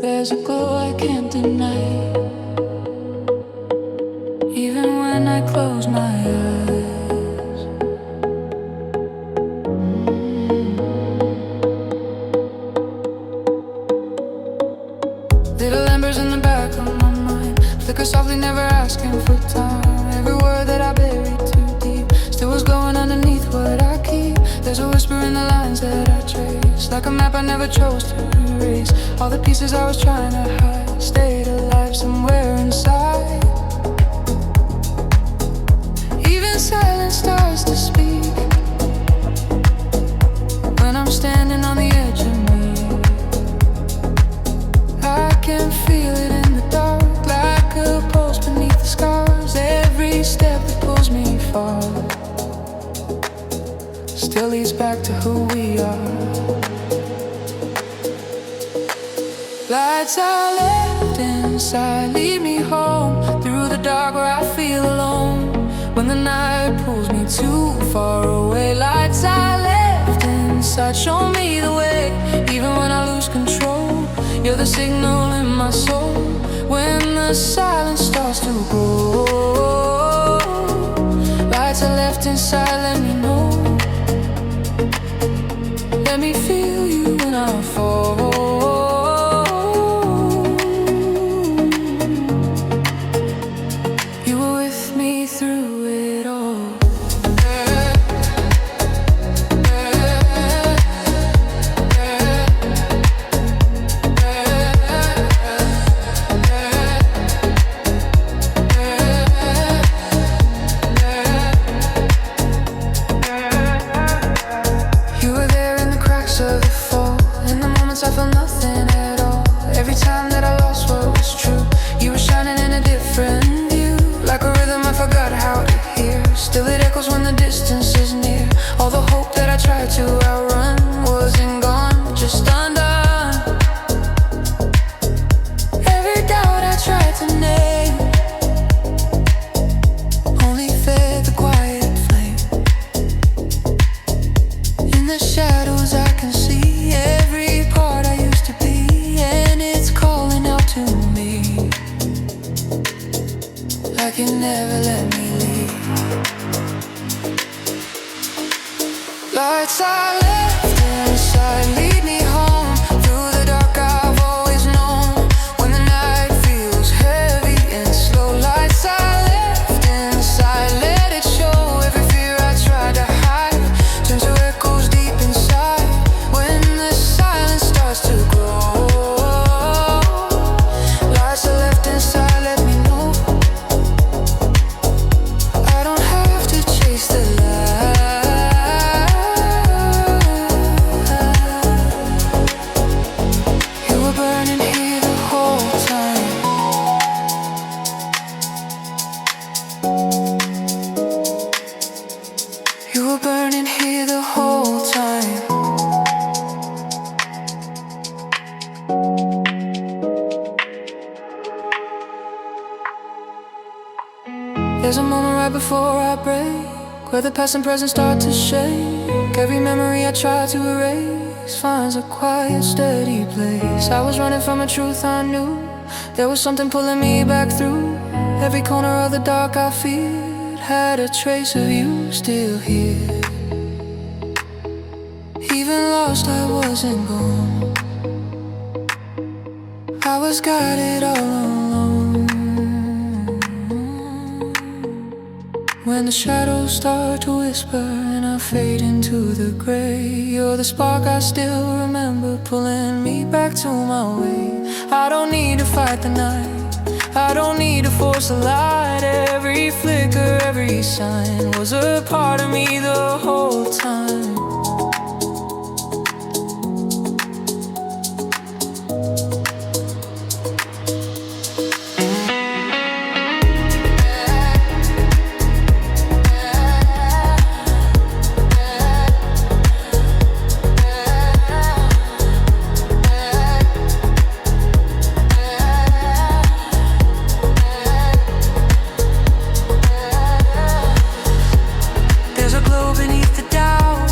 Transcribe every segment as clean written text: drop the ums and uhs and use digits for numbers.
There's a glow I can't deny, even when I close my eyes. Little embers in the back of my mind flicker softly, never asking for time. Every word that I buried too deep still was glowing underneath what I keep. There's a whisper in the lines that I trace, like a map I never chose to erase. All the pieces I was trying to hide stayed alive somewhere inside. Even silence starts to speak when I'm standing on the edge of me. I can feel it in the dark, like a pulse beneath the scars. Every step that pulls me far still leads back to who we are. Lights are left inside, lead me home through the dark where I feel alone. When the night pulls me too far away, lights are left inside, show me the way. Even when I lose control, you're the signal in my soul. When the silence starts to grow, lights are left inside, let me know. Let me feel you when I fall. You were with me through it all. You were there in the cracks of the fall, in the moments I felt nothing at all. Every time that I lost what was true, you were shining in a different view. Like a rhythm I forgot how to hear, still it echoes when the distance is near. All the hope that I tried to outrun wasn't gone, just undone. Every doubt I tried to name only fed the quiet flame. In the shadows I can see every part I used to be, and it's calling out to me like you never let me leave. Lights are left inside, lead me home through the dark I've always known. When the night feels heavy and slow, lights are left inside, let it show. Every fear I tried to hide turns to echoes deep inside. When the silence starts to grow, lights are left inside, let me know. I don't have to chase the light. You were burning here the whole time. You were burning here the whole time. There's a moment right before I break, where the past and present start to shake. Every memory I try to erase finds a quiet, steady place. I was running from a truth I knew, there was something pulling me back through. Every corner of the dark I feared had a trace of you still here. Even lost I wasn't gone, I was guided all alone. When the shadows start to whisper and I fade into the gray, you're the spark I still remember, pulling me back to my way. I don't need to fight the night, I don't need to force the light. Every flicker, every sign was a part of me the whole time. There's a glow beneath the doubt,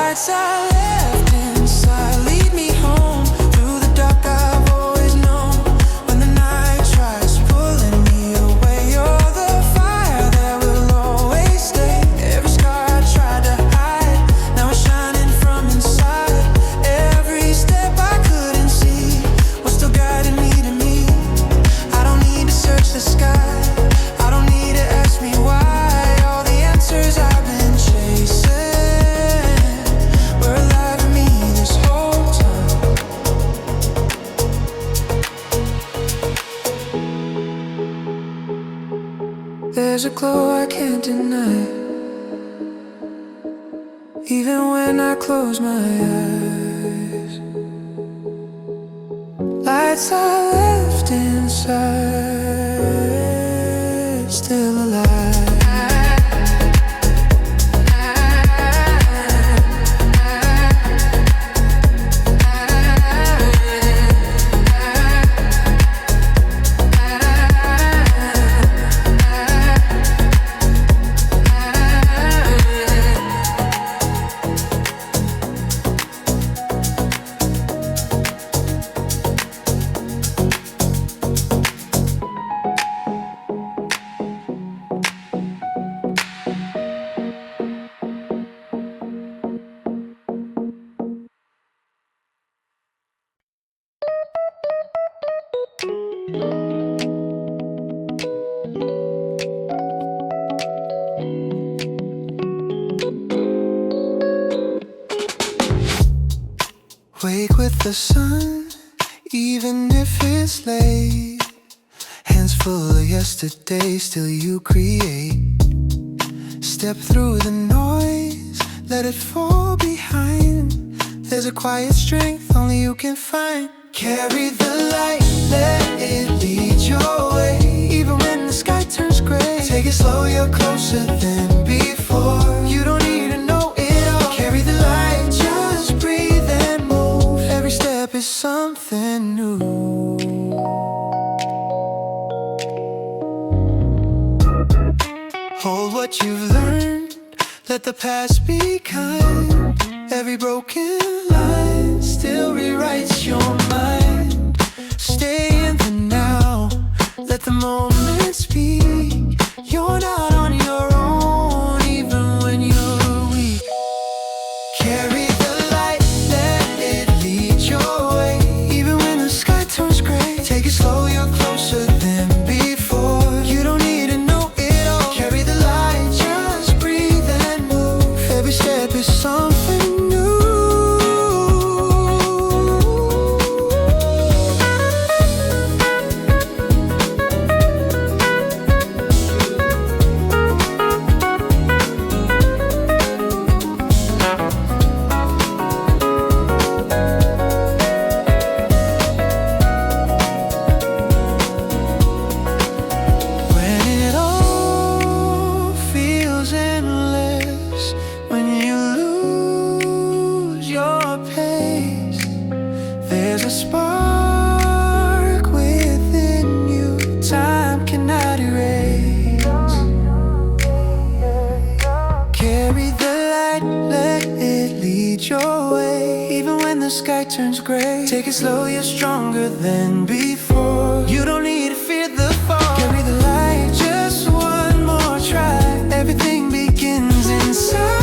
Lights I left inside lead me home through the dark I've always known. When the night tries pulling me away, you're the fire that will always stay. Every scar I tried to hide, now it's shining from inside. Every step I couldn't see was still guiding me to me. I don't need to search the sky, I don't need to ask me why. All the answers I've been chasing were alive in me this whole time. There's a glow I can't deny, even when I close my eyes. Lights I left inside, still alive. Wake with the sun, even if it's late. Hands full of yesterday, still you create. Step through the noise, let it fall behind. There's a quiet strength only you can find. Carry the light, let it lead your way. Even when the sky turns gray, take it slow, you're closer than before. You don't need to know it all. Carry the light, just breathe and move. Every step is something new. Hold what you've learned, let the past be kind. Every broken line still rewrites your mind. Stay in the now, let the moment speak. You're not on your own, even when you're weak. Carry the light, let it lead your way. Even when the sky turns gray, take it slow, you're closer than before. You don't need to know it all. Carry the light, just breathe and move. Every step is something new. When it all feels endless, when you lose your pace, there's a spark within you time cannot erase. Carry the light, let it lead your way. Even when the sky turns gray, take it slow, you're stronger than before. You don't need to fear the fall. Carry the light, just one more try. Everything begins inside.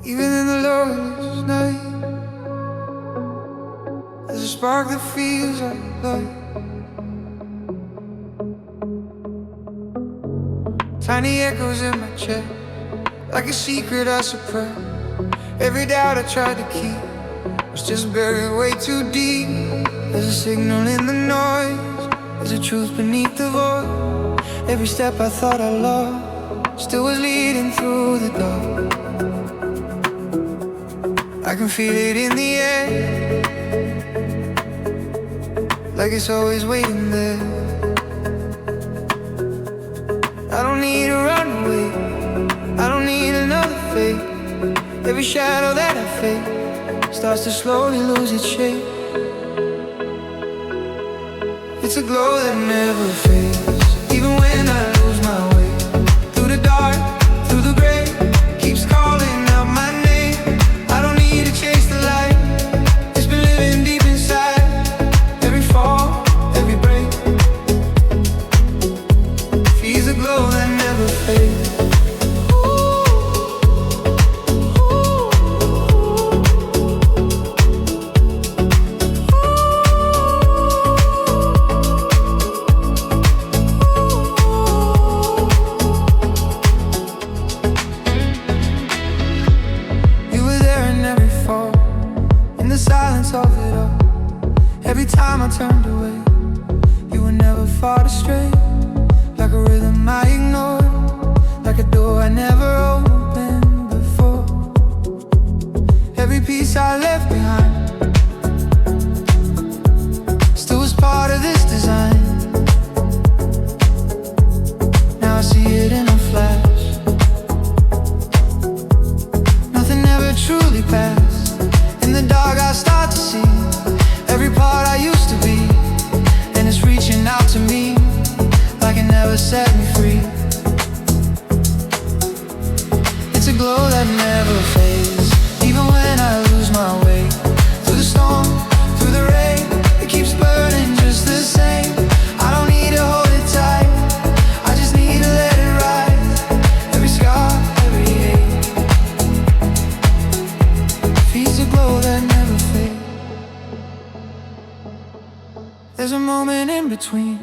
Even in the loneliest night, there's a spark that feels like light. Tiny echoes in my chest, like a secret I suppress. Every doubt I tried to keep was just buried way too deep. There's a signal in the noise, there's a truth beneath the voice. Every step I thought I lost still was leading through the dark. I can feel it in the air, like it's always waiting there. I don't need a runaway, I don't need another fate. Every shadow that I face starts to slowly lose its shape. It's a glow that never fades, even when I lose my way. Through the dark, through the gray, keeps calling out my name. I don't need to chase the light, it's been living deep inside. Every fall, every break feeds a glow that never fades. Of it all. Every time I turned away, you were never far astray. Like a rhythm I ignored, like a door I never opened before. Every piece I left behind still was part of this design. Now I see it in a flash. Nothing ever truly passed. In the dark I start to see every part I used to be, and it's reaching out to me like it never set me free. It's a glow that never fades, even when I lose my way. Through the storm, through the rain, it keeps burning just the same. I don't need to hold it tight, I just need to let it rise. Every scar, every ache feeds a glow that never fades. There's a moment in between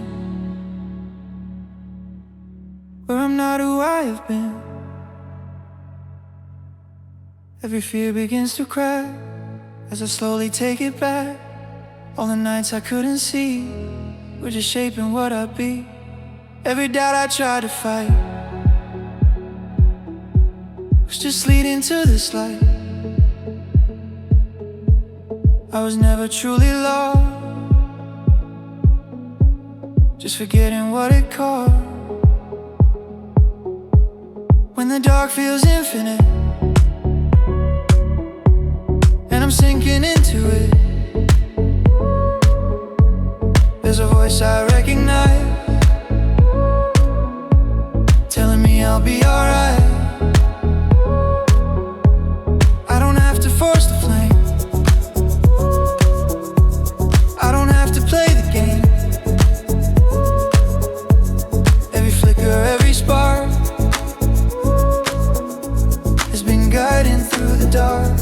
where I'm not who I have been. Every fear begins to crack as I slowly take it back. All the nights I couldn't see were just shaping what I'd be. Every doubt I tried to fight was just leading to this light. I was never truly lost, just forgetting what it cost. When the dark feels infinite and I'm sinking into it, there's a voice I recognize telling me I'll be alright. I don't have to force the flame, I don't have to play the game. Every flicker, every spark has been guiding through the dark.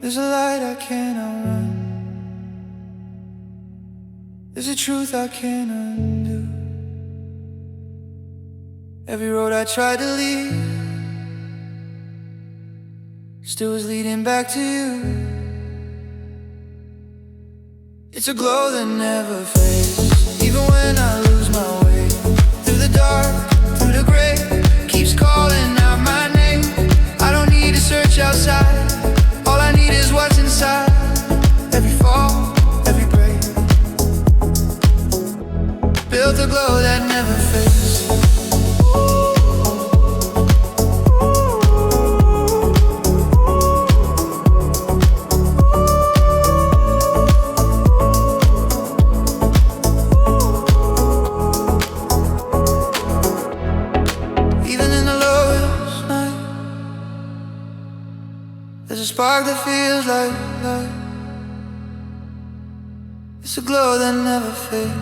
There's a light I cannot run, there's a truth I can't undo. Every road I tried to leave still was leading back to you. It's a glow that never fades, even when I lose my way. Through the dark, through the gray, keeps calling out my name. I don't need to search outside, all I need is what's inside. Every fall, every break built a glow that never fades. There's a spark that feels like light. It's a glow that never fades.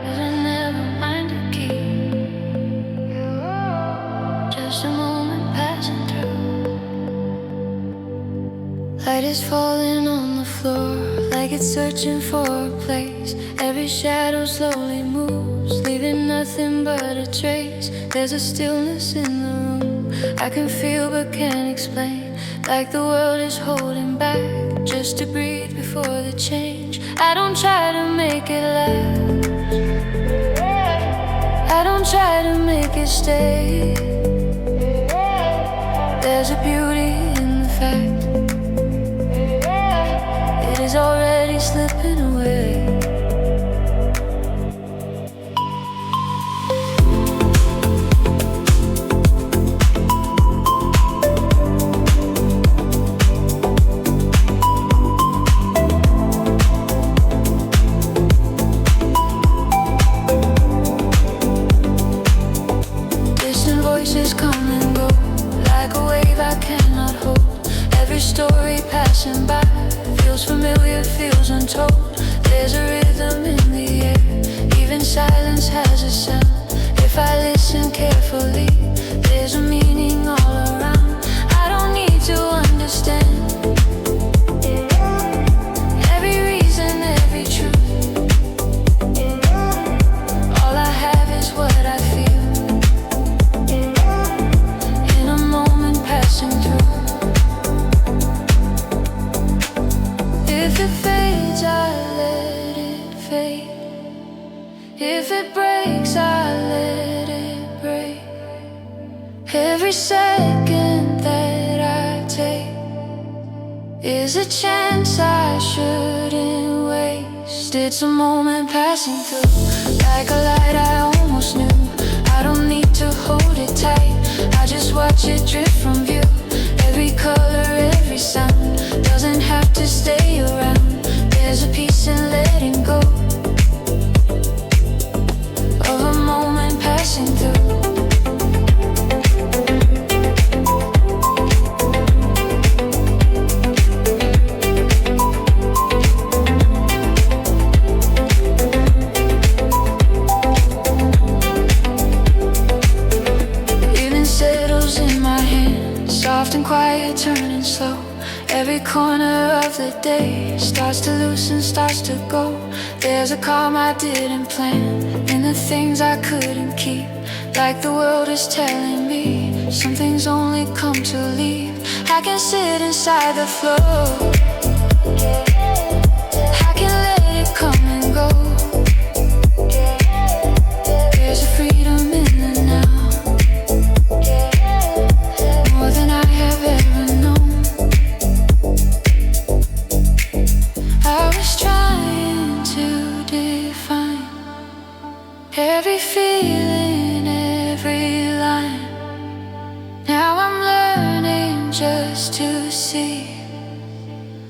There's a never mind to keep, just a moment passing through. Light is falling on the floor. like it's searching for a place. Every shadow slowly moves, leaving nothing but a trace. There's a stillness in the room I can feel but can't explain, like the world is holding back just to breathe before the change. I don't try to make it last, I don't try to make it stay. There's a beauty in the fact it is already slipping away. Distant voices come and go, like a wave I cannot hold. Every story passing by feels familiar, feels untold. There's a rhythm in the air, even silence has a sound. If I listen carefully, there's a meaning all around. I don't need to understand every reason, every truth. All I have is what I feel in a moment passing through. If it fades, I let it fade. If it breaks, I let it break. Every second that I take is a chance I shouldn't waste. It's a moment passing through, like a light I almost knew. I don't need to hold it tight, I just watch it drift from view. Every color, every sound doesn't have to stay around. There's a peace in letting go of a moment passing through. Evening settles in my hand, soft and quiet, turning slow. Every corner of the day starts to loosen, starts to go. There's a calm I didn't plan in the things I couldn't keep, like the world is telling me some things only come to leave. I can sit inside the flow, I can let it come and go. There's a freedom in the now, more than I have ever known. I was trying to define every feeling, every line. Now I'm learning just to see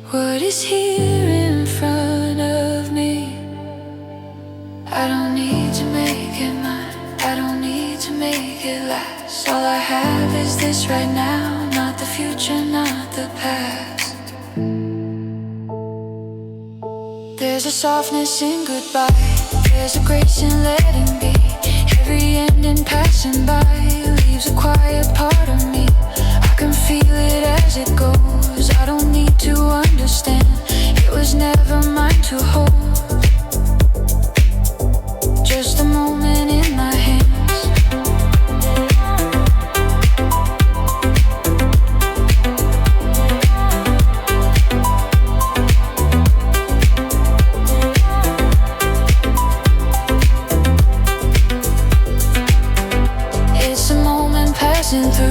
what is here in front of me. I don't need to make it mine, I don't need to make it last. All I have is this right now, not the future, not the past. There's a softness in goodbye, there's a grace in letting be. Every ending passing by leaves a quiet part of me. I can feel it as it goes, I don't need to understand. It was never mine to hold, just a moment in my hands. Passing through,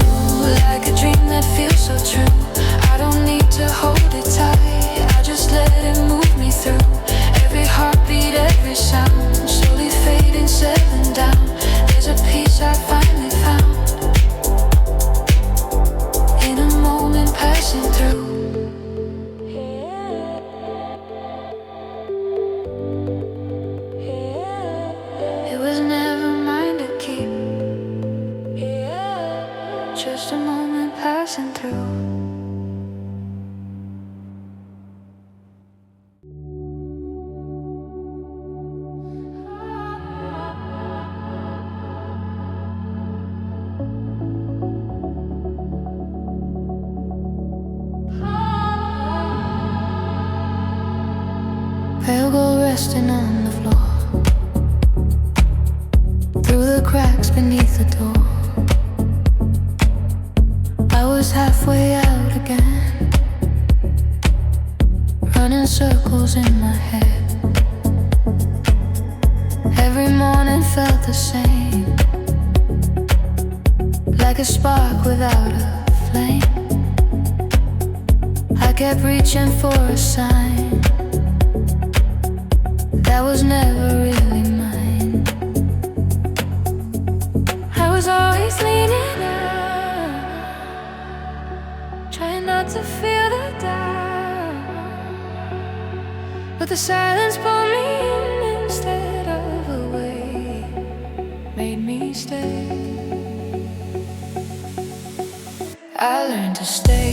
like a dream that feels so true. I don't need to hold it tight, I just let it move me through. Every heartbeat, every sound, slowly fading, settling down. There's a peace I finally found in a moment passing through. It was never mine to keep, just a moment passing through. resting on the floor, through the cracks beneath the door. I was halfway out again, running circles in my head. Every morning felt the same, like a spark without a flame. I kept reaching for a sign that was never really mine. I was always leaning out, trying not to feel the doubt, but the silence pulled me in instead of away, made me stay. I learned to stay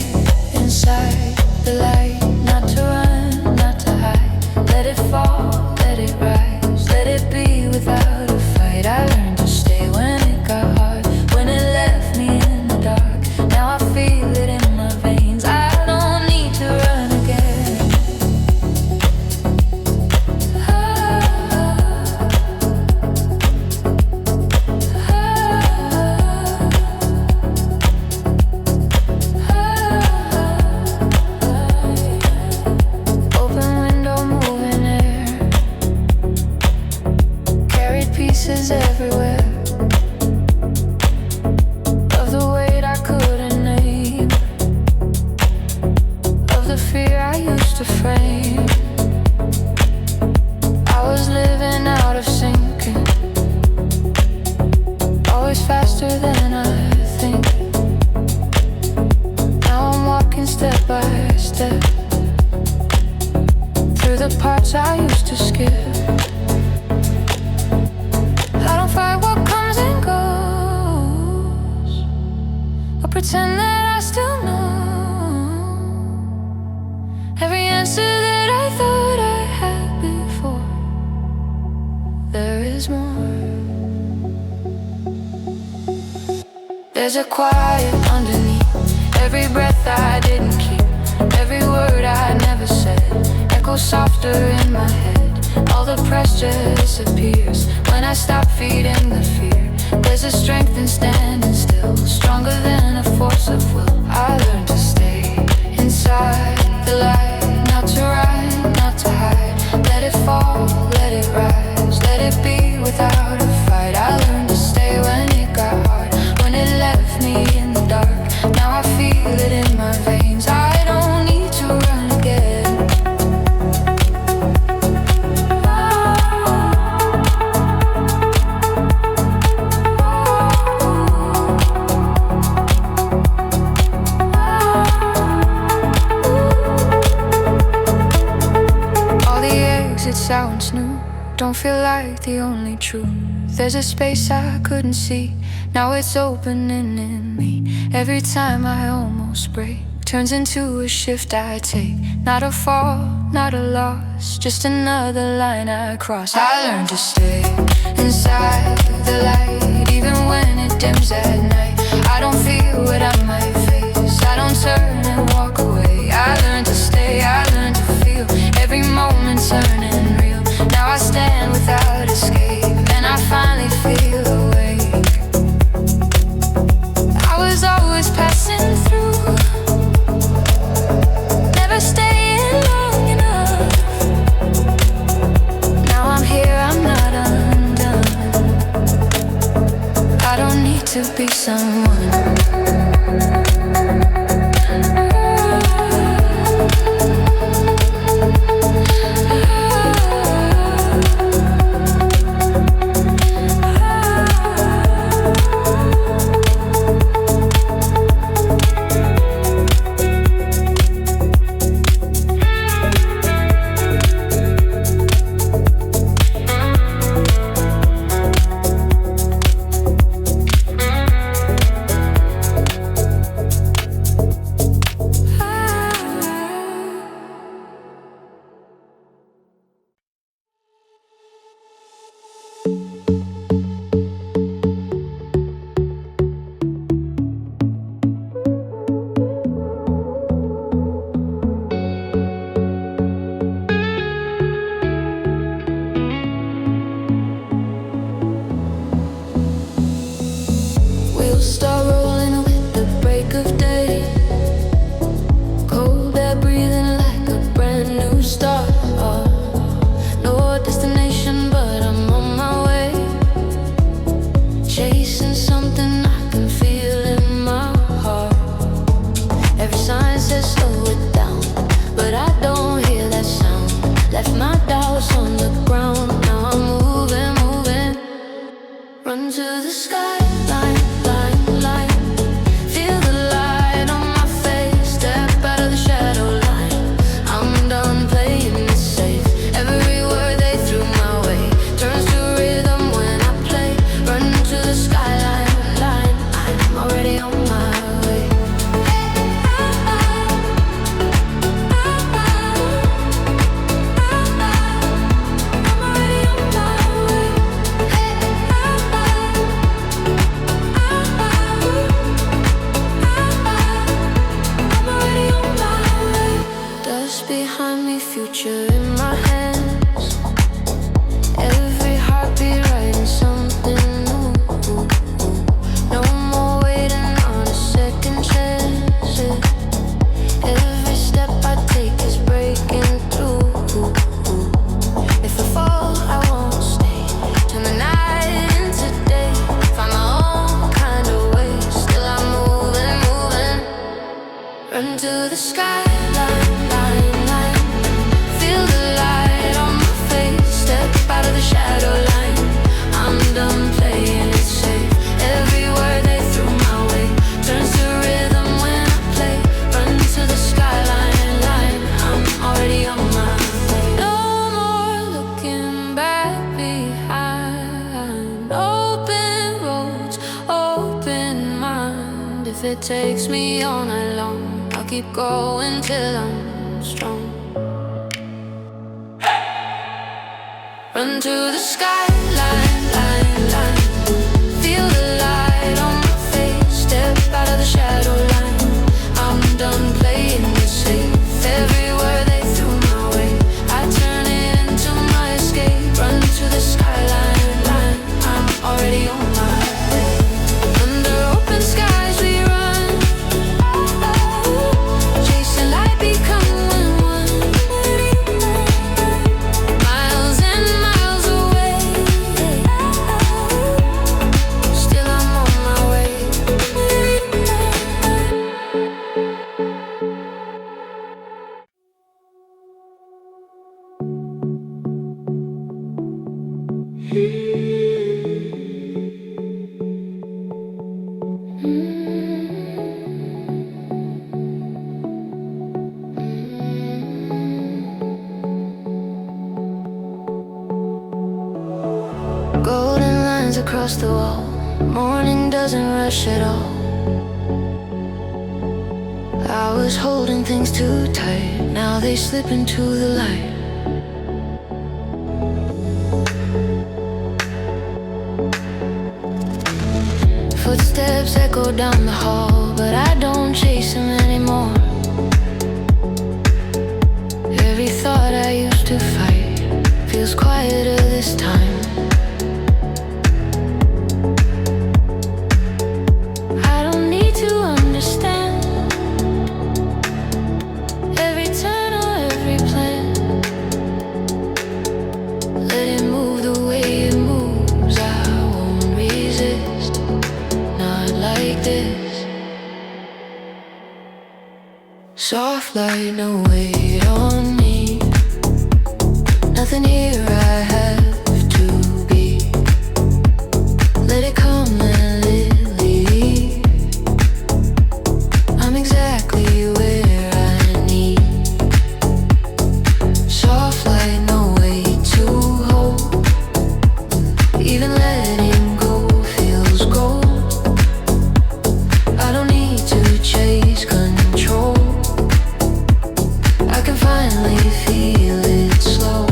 inside the light, not to run, not to hide. Let it fall, let it rise, let it be without a fight. I learned to stay when it got hard, when it left me in the dark. Now I feel it in my veins, I don't need to run again. Everywhere of the weight I couldn't name, of the fear I used to frame. I was living out of sync, always faster than I think. Now I'm walking step by step through the parts I used to skip. Pretend that I still know every answer that I thought I had before. There is more. There's a quiet underneath every breath I didn't keep, every word I never said echoes softer in my head. All the pressure disappears when I stop feeding the fear. There's a strength in standing still, stronger than a force of will. I learned to stay inside the light, not to run, not to hide. Let it fall, let it rise, let it be without a fight. I learned to stay when it got hard, when it left me in the dark. Now I feel it in my veins, I don't need to run again. It sounds new, don't feel like the only truth. There's a space I couldn't see, now it's opening in me. Every time I almost break, turns into a shift I take. Not a fall, not a loss, just another line I cross. I learned to stay inside the light, even when it dims at night. I don't feel what I might face, I don't turn and walk away. I learned to stay, I learned to feel every moment turning real. Now I stand without escape, and I finally feel awake. I was always passing through, never staying long enough. Now I'm here, I'm not undone. I don't need to be someone. Wheels start rolling with the break of day. Cold air breathing like a brand new start. No destination, but I'm on my way. Chasing something I can feel in my heart. Every sign says slow it down, but I don't hear that sound. Left my doubts on the ground. Now I'm moving, moving. Run to the skyline, line, line. Feel the light on my face. Step out of the shadow line. I'm done playing it safe. Every word they threw my way turns to rhythm when I play. Run to the skyline, line. I'm already on my way. Dust behind me, future in my hands. Every heartbeat writing something new. No more waiting on a second chance. Every step I take is breaking through. If I fall, I won't stay. Turn the night into day. Find my own kind of way. Still I'm moving, moving. Run to the skyline, line, line. Feel the light on my face. Step out of the shadow line. I'm done playing it safe. Every word they threw my way turns to rhythm when I play. Run to the skyline, line. I'm already on my way. No more looking back behind. Open roads, open mind. If it takes me all night long, I'll keep going till I'm strong. Run to the skyline, line, line. Feel the light on my face. Step out of the shadow line. I'm done playing it safe. Every word they threw my way, I turn it into my escape. Run to the skyline, line. I'm already on my way. Under open skies we run. Chasing light, becoming one. Miles and miles away. Still I'm on my way. Golden lines across the wall. Morning doesn't rush at all. I was holding things too tight. Now they slip into the light. Footsteps echo down the hall, but I don't chase them anymore. Every thought I used to fight feels quieter this time. I don't need to understand every turn or every plan. Let it move the way it moves. I won't resist, not like this. Soft light, no weight on me. Nothing here I have to be. Let it come and let it leave. I'm exactly where I need. Soft light, no weight to hold. Even letting go feels gold. I don't need to chase control. I can finally feel it slow.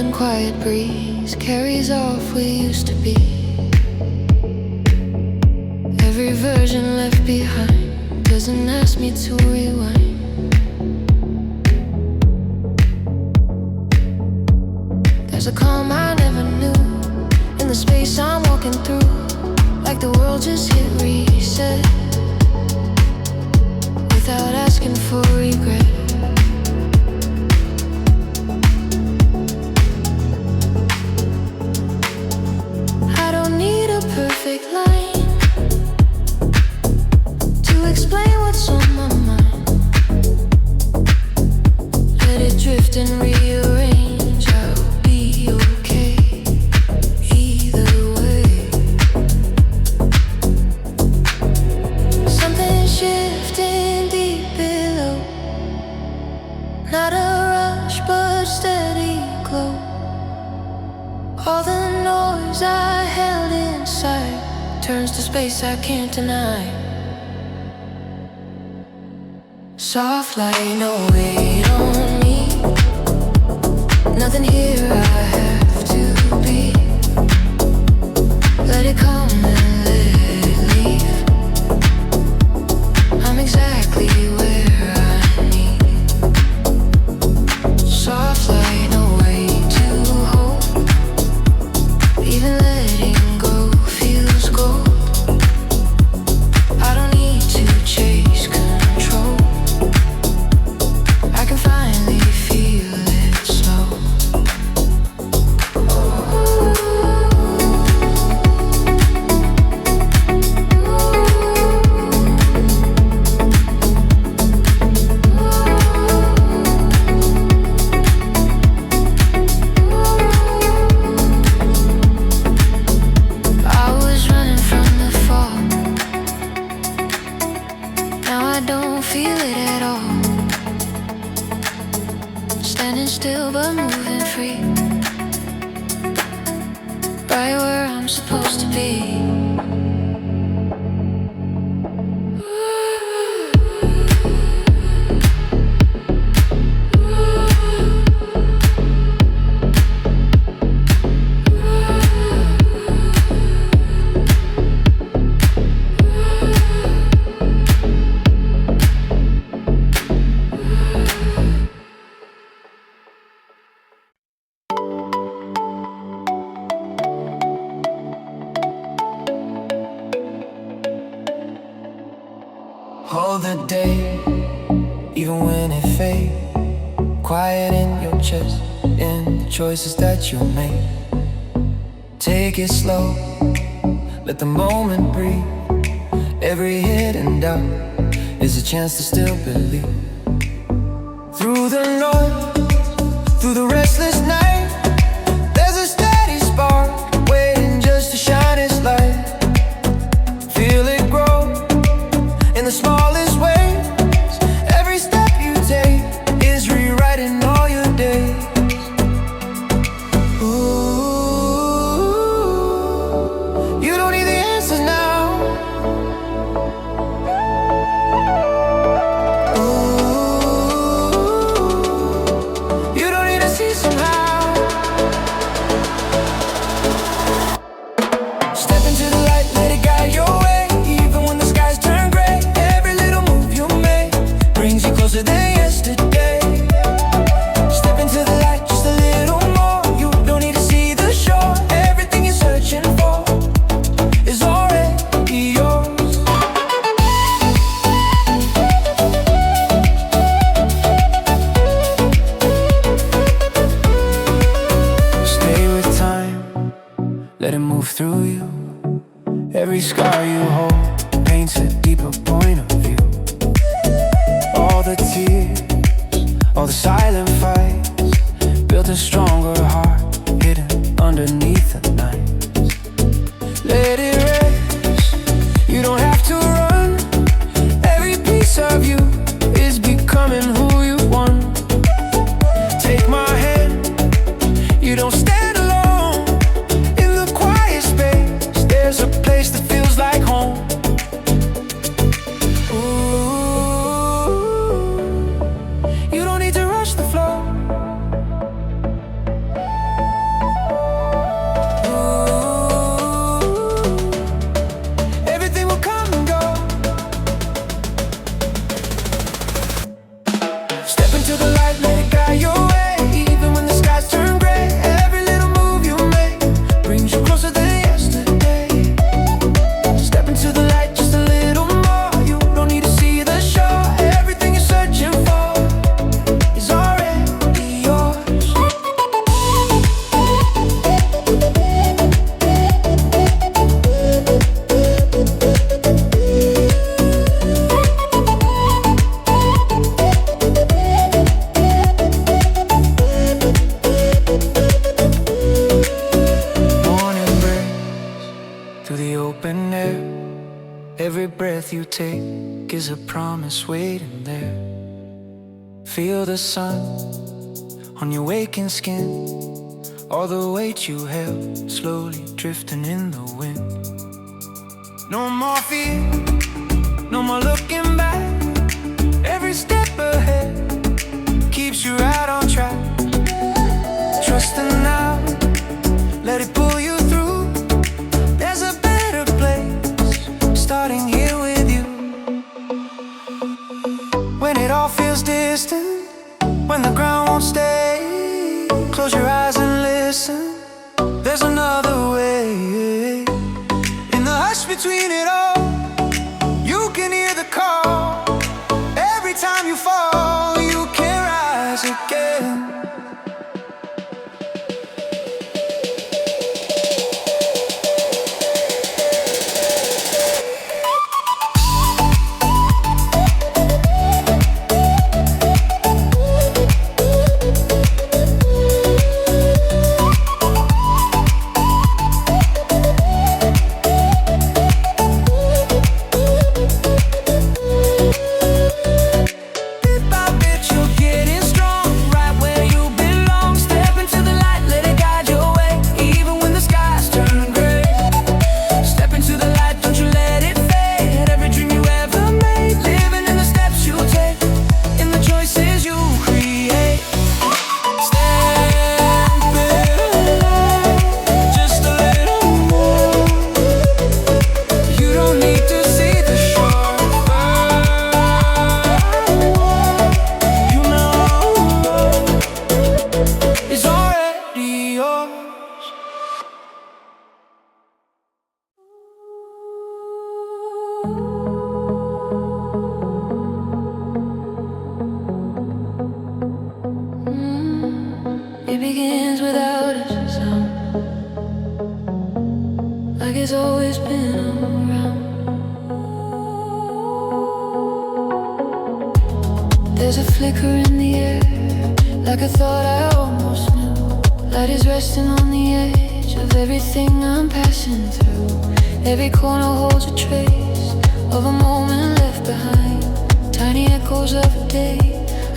and quiet breeze carries off we used to be. Every version left behind doesn't ask me to rewind. There's a calm I never knew in the space I'm walking through, like the world just hit reset without asking for regret. I don't need a perfect line to explain what's on my mind. Let it drift and rearrange. I'll be okay either way. Something shifting deep below, not a rush but steady glow. All the noise I held inside turns to space I can't deny. Soft light, no weight on me. Nothing here I have to be. Let it come and let it leave. I'm exactly where I need. Soft light, no weight to hold. Even letting go feels gold. I don't need to chase control. I can finally feel it slow. I was running from the fall. Now I don't feel it at all. Standing still but moving free, right where I'm supposed to be. Hold the day, even when it fades. Quiet in your chest, in the choices that you make. Take it slow, let the moment breathe. Every hidden doubt is a chance to still believe. Through the noise, through the restless night, there's a steady spark waiting just to shine its light. Feel it grow in the smallest ways. Every step you take is rewriting all your days. Ooh, you don't need the answers now. Ooh, you don't need to see somehow. Step into the light, let it guide your way. Even when the skies turn gray, every little move you make brings you closer than yesterday. Step into the light just a little more. You don't need to see the shore. Everything you're searching for is already yours. Stay with time, let it move through you. Every scar you hold paints a deeper point of view. All the tears, all the silent fights built a stronger heart hidden underneath the night. Let it rest, you don't have to run. Every piece of you is becoming who you want. Take my hand, you don't stand alone. In the quiet space, there's a place that feels like home. Ooh, you don't need to rush the flow. promise waiting there. Feel the sun on your waking skin, all the weight you held slowly drifting in the wind. No more fear, no more looking back. Every step ahead keeps you right on track. Trusting now, let it pull you through. There's a better place starting here with you. When it all feels distant, when the ground won't stay, close your eyes and listen. There's another way. In the hush between it all, you can hear the call. Every time you fall, you can rise again. It begins without a sound, like it's always been around. There's a flicker in the air, like a thought I almost knew. Light is resting on the edge of everything I'm passing through. Every corner holds a trace of a moment left behind, tiny echoes of a day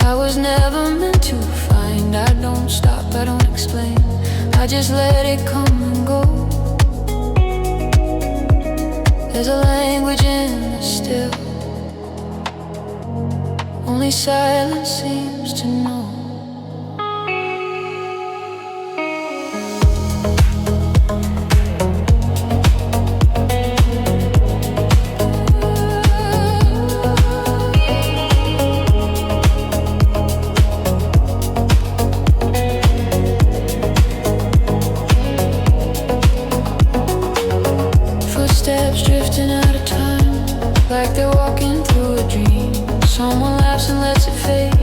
I was never meant to find. I don't stop, I don't explain, I just let it come and go. There's a language in the still, only silence seems to know. Footsteps drifting out of time, like they're walking through a dream. Someone laughs and lets it fade,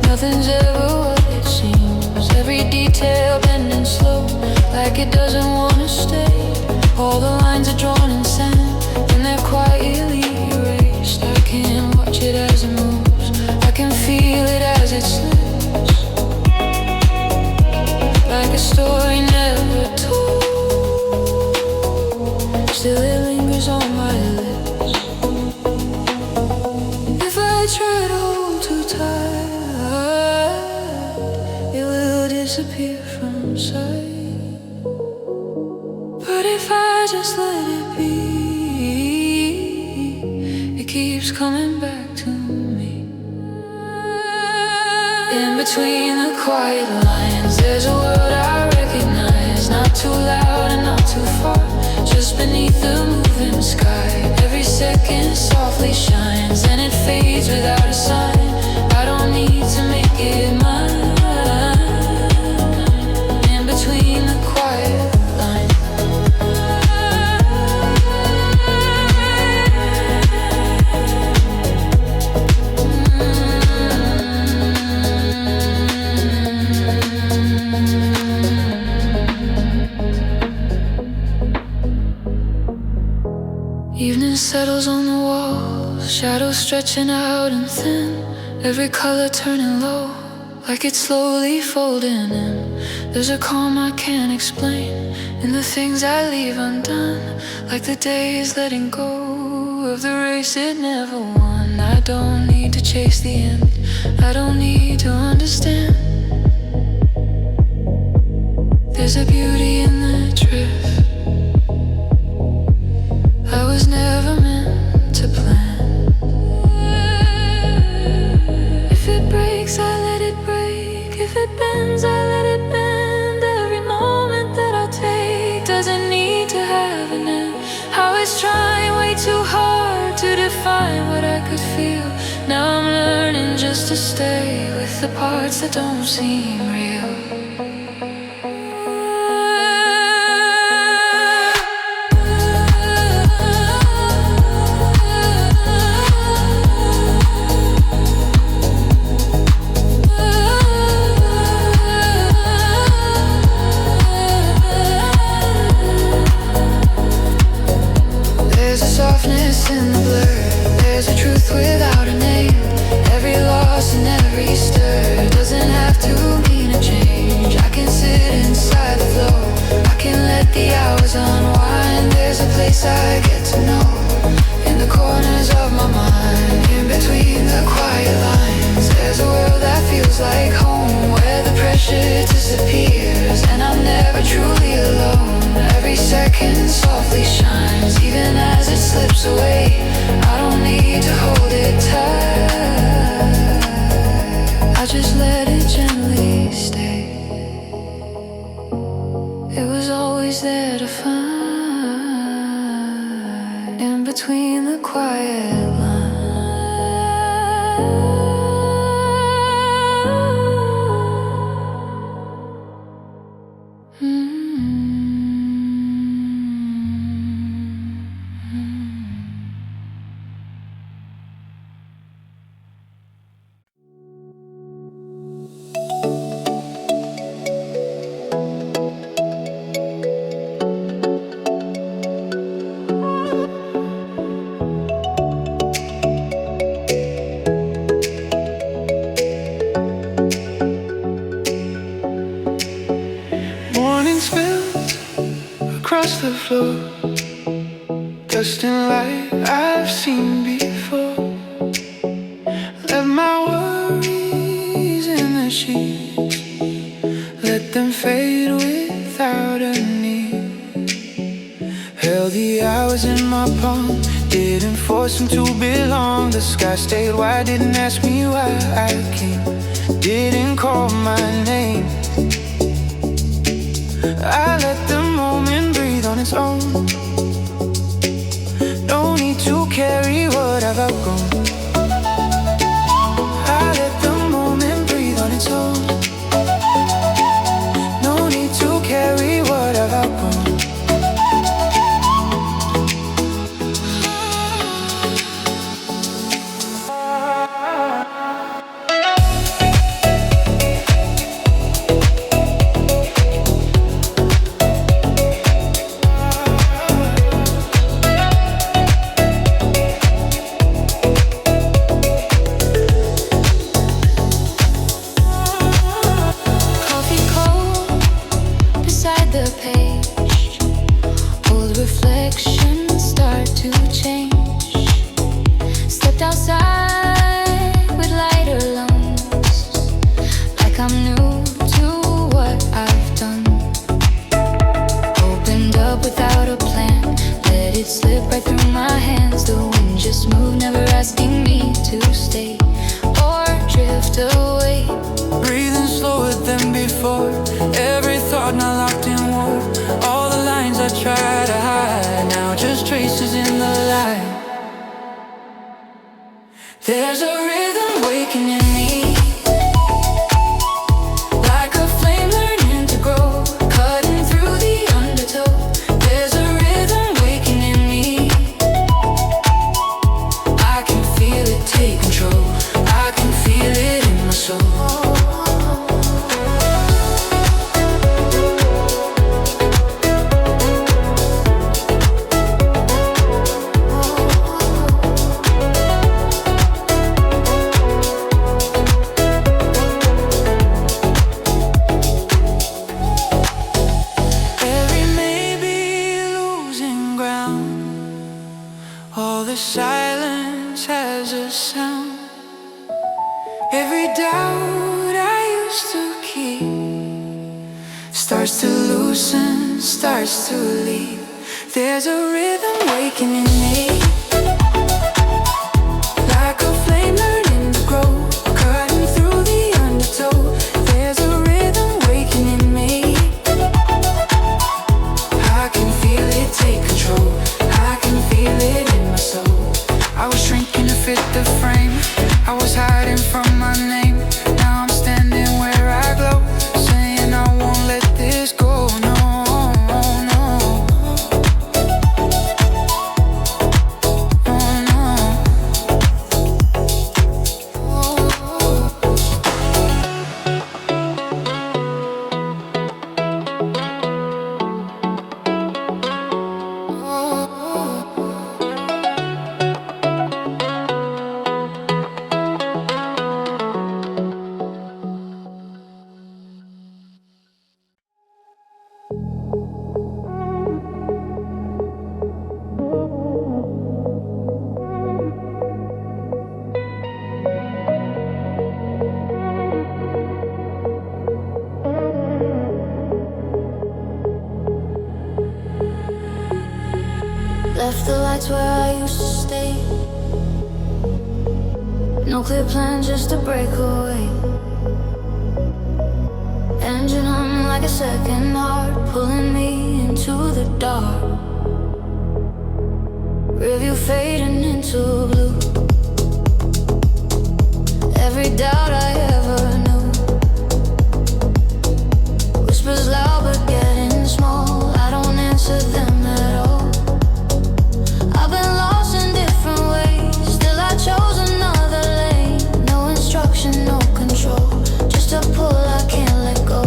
nothing's ever what it seems. Every detail bending slow, like it doesn't want to stay. All the lines are drawn in sand, and they're quietly erased. I can watch it as it moves, I can feel it as it slips, like a story never told. Still it lingers on my lips. If I try to hold too tight, it will disappear from sight. But if I just let it be, it keeps coming back to me. In between the quiet lines, there's a word I recognize. Not too loud and not too far, just beneath the moving sky. Every second softly shines, and it fades without a sign. I don't need to make it mine. In between the quiet lines. Evening settles on the walls, shadows stretching out and thin. Every color turning low, like it's slowly folding in. There's a calm I can't explain in the things I leave undone, like the days letting go of the race it never won. I I don't need to chase the end. I don't need to understand. There's a beauty in the drift. I was never meant to plan. If it breaks, I let it break. If it bends, I let it bend. Every moment that I take doesn't need to have an end. I was trying way too hard to define what I could feel. Now I'm learning just to stay with the parts that don't seem real. In the blur, there's a truth without a name. Every loss and every stir doesn't have to mean a change. I can sit inside the flow, I can let the hours unwind. There's a place I get to know, in the corners of my mind, in between the quiet lines. There's a world that feels like home, where the pressure disappears, and I'm never truly alone. Every second softly shines, even as it slips away. I don't need to hold it tight, I just let it gently stay. It was always there to find, in between the quiet lines. Across the floor, dust and light I've seen before. Left my worries in the sheets, let them fade without a need. Held the hours in my palm, didn't force them to belong. The sky stayed wide, didn't ask me why I came, didn't call my name. I let the moment breathe on its own. No need to carry what I've outgrown. I let the moment breathe on its own. No need to carry what I've outgrown. Breathing slower than before, every thought not locked in war. starts to loosen, starts to leave. There's a rhythm waking in me, like a flame learning to grow, cutting through the undertow. There's a rhythm waking in me, I can feel it take control, I can feel it in my soul. I was shrinking to fit the frame, I was hiding from my name. Now I'm standing where I glow, saying I won't let this go, no, no. Oh, no. Left the lights where I used to stay. No clear plan, just a breakaway. Engine humming like a second heart, pulling me into the dark. Review fading into blue. Every doubt I ever knew. Whispers loud but getting small. I don't answer them at all. I've been lost in different ways, still I chose another lane. No instruction, no control, just a pull I can't let go.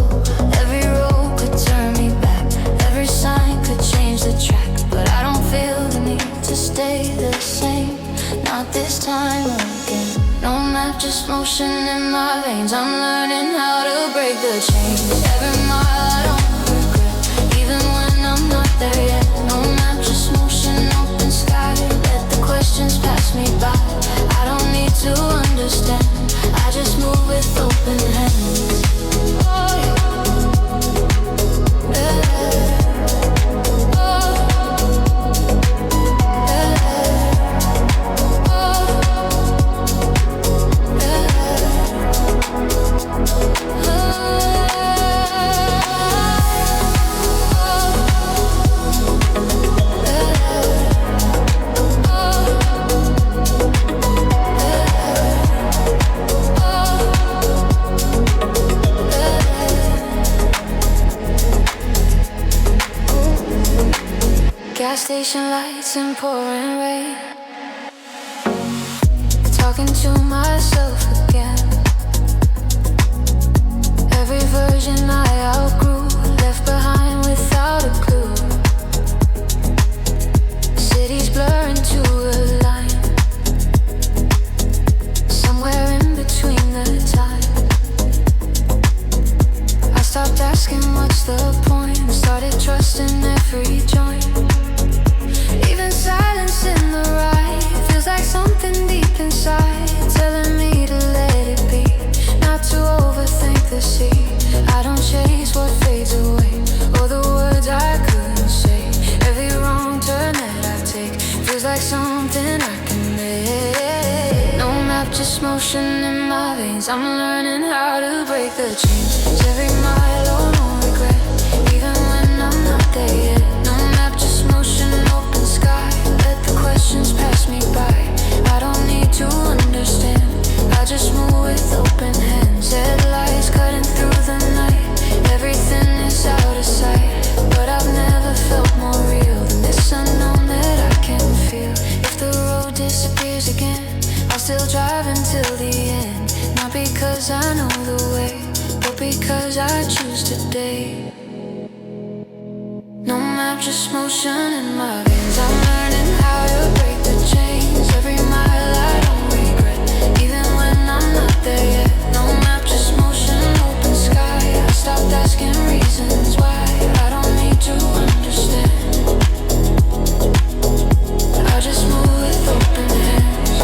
Every road could turn me back, every sign could change the track, but I don't feel the need to stay the same, not this time again. No map, just motion in my veins, I'm learning how to break the chains. Every mile I don't regret, even when I'm not there yet. No map, just motion, open sky, let the questions pass me by. I don't need to understand, I just move with open hands. Oh, yeah. Gas station lights and pouring rain, talking to myself again. Every version I outgrew, left behind without a clue. Cities blur into a line, somewhere in between the time. I stopped asking what's the point, started trusting every joint. Even silence in the ride feels like something deep inside, telling me to let it be, not to overthink the sea. I don't chase what fades away, or the words I couldn't say. Every wrong turn that I take feels like something I can make. No map, just motion in my veins, I'm learning how to break the chains. Every mile, oh no regret, even when I'm not there yet. No map, just motion, open sky, let the questions pass me by. I don't need to understand, I just move with open hands. Headlights cutting through the night, everything is out of sight, but I've never felt more real than this unknown that I can feel. If the road disappears again, I'll still drive until the end, not because I know the way, but because I choose today. No map, just motion in my veins, I'm learning how to break the chains. Every mile I don't regret, even when I'm not there yet. No map, just motion, open sky, I stopped asking reasons why. I don't need to understand, I just move with open hands.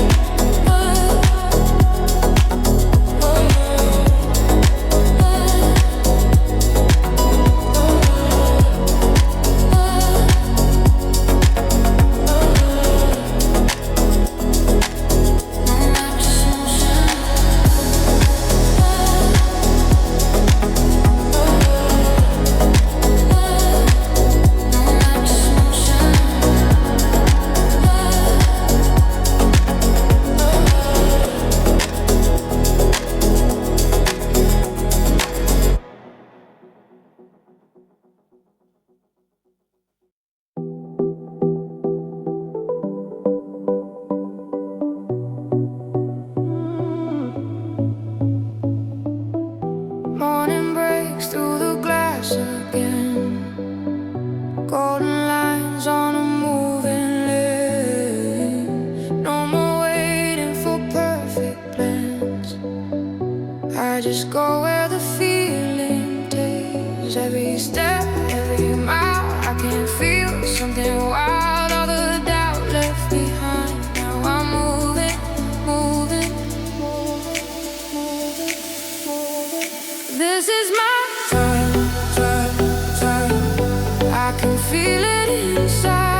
Oh, oh, oh, oh. moves, every step, every mile. I can feel something wild, all the doubt left behind. Now I'm moving, moving, moving, moving, moving. This is my time, time, time. I can feel it inside.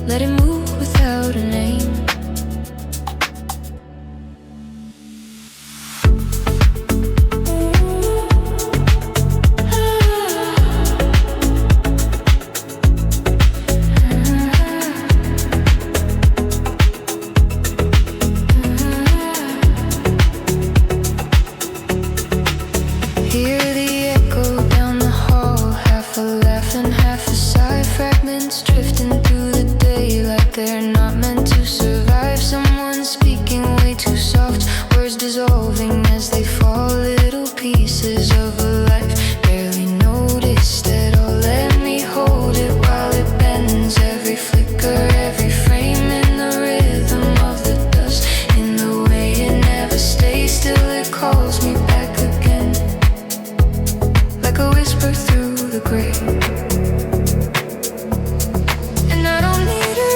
Let it move without a name. deeper through the gray. And I don't need a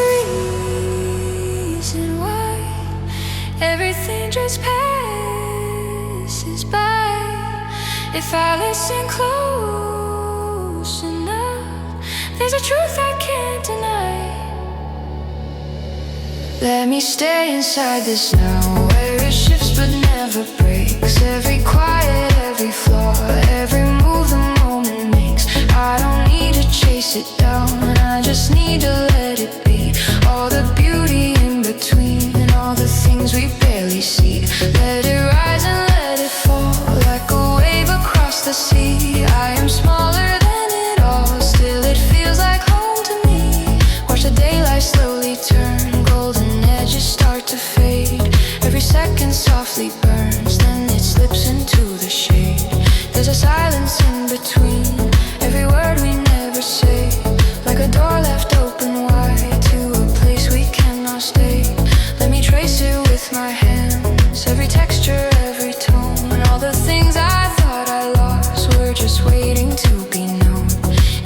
reason why everything just passes by. If I listen close enough, there's a truth I can't deny. Let me stay inside this now, where it shifts but never breaks. Every quiet, every flaw, every move the moment makes. I don't need to chase it down, I just need to let it be. All the beauty in between, and all the things we barely see. Let it rise and let it fall, like a wave across the sea. I am smaller than it all, still it feels like home to me. Watch the daylight slowly turn, golden edges start to fade. Every second softly burns, then it slips into the shade. There's a silence in between, every word we never say. Like a door left open wide to a place we cannot stay. Let me trace it with my hands, every texture, every tone. And all the things I thought I lost were just waiting to be known.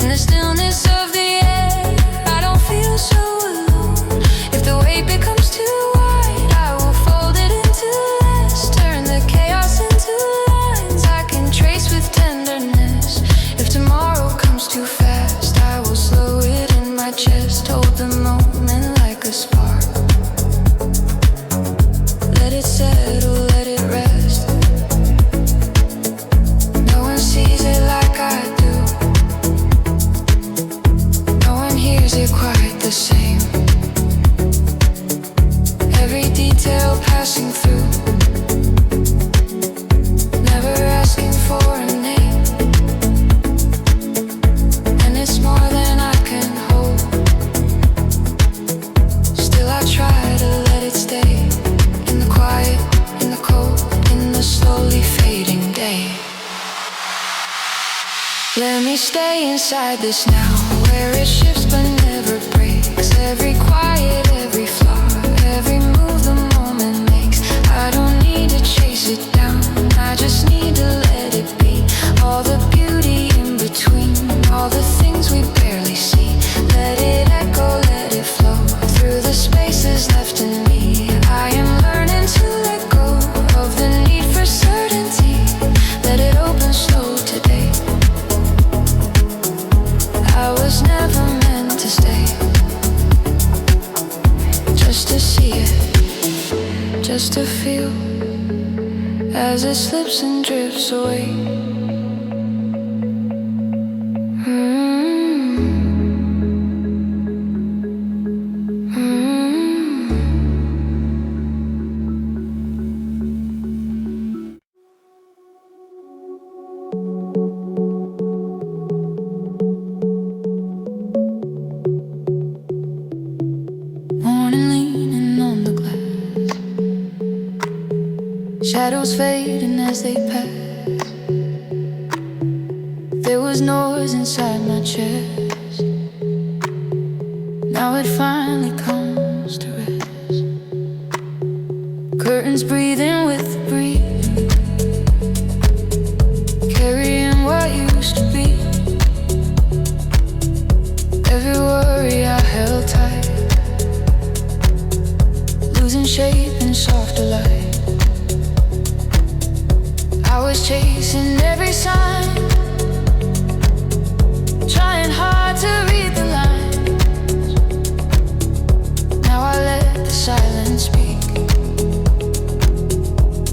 In the stillness of the air, I don't feel so alone. If the weight becomes too wide, I will fold it into less. Turn the chaos into lines I can trace with tenderness. If tomorrow comes too fast, I will slow it in my chest. Hold the moment like a spark, let it settle, let it rest. No one sees it like I do, no one hears it quite the same. Every detail passing through, never asking for a name. And it's more than I can hold, still I try to let it stay. In the quiet, in the cold, in the slowly fading day. Let me stay inside this now, where it shifts but never breaks. Every quiet, every flaw, every move the moment makes. I don't need to chase it down, I just need to let it be. All the beauty in between, all the things we barely see. Let it echo, let it flow through the spaces left in me. I am learning to let go of the need for certainty. Let it open slow today. I was never meant to stay, just to see it, just to feel as it slips and drifts away. Morning leaning on the glass, shadows fading as they pass. There was noise inside my chest, now it finally comes to rest. Curtains breathing with the breeze, carrying what used to be. Every worry I held tight, losing shape in softer light. I was chasing every sign, trying hard to read the lines. Now I let the silence speak,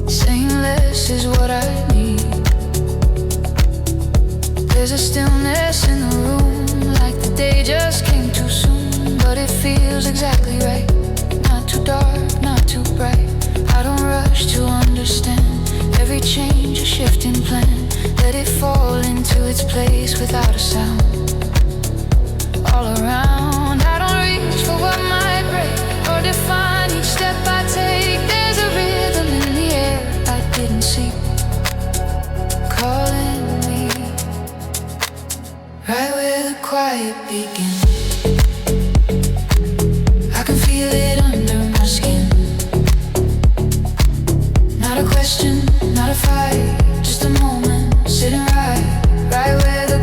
saying less is what I need. There's a stillness in the room, like the day just came too soon. But it feels exactly right, not too dark, not too bright. I don't rush to understand every change, a shifting plan. Let it fall into its place without a sound. All around, I don't reach for what might break or define each step I take. There's a rhythm in the air I didn't see, calling me right where the quiet begins. I can feel it under my skin. Not a question, not a fight, just a moment sitting right where the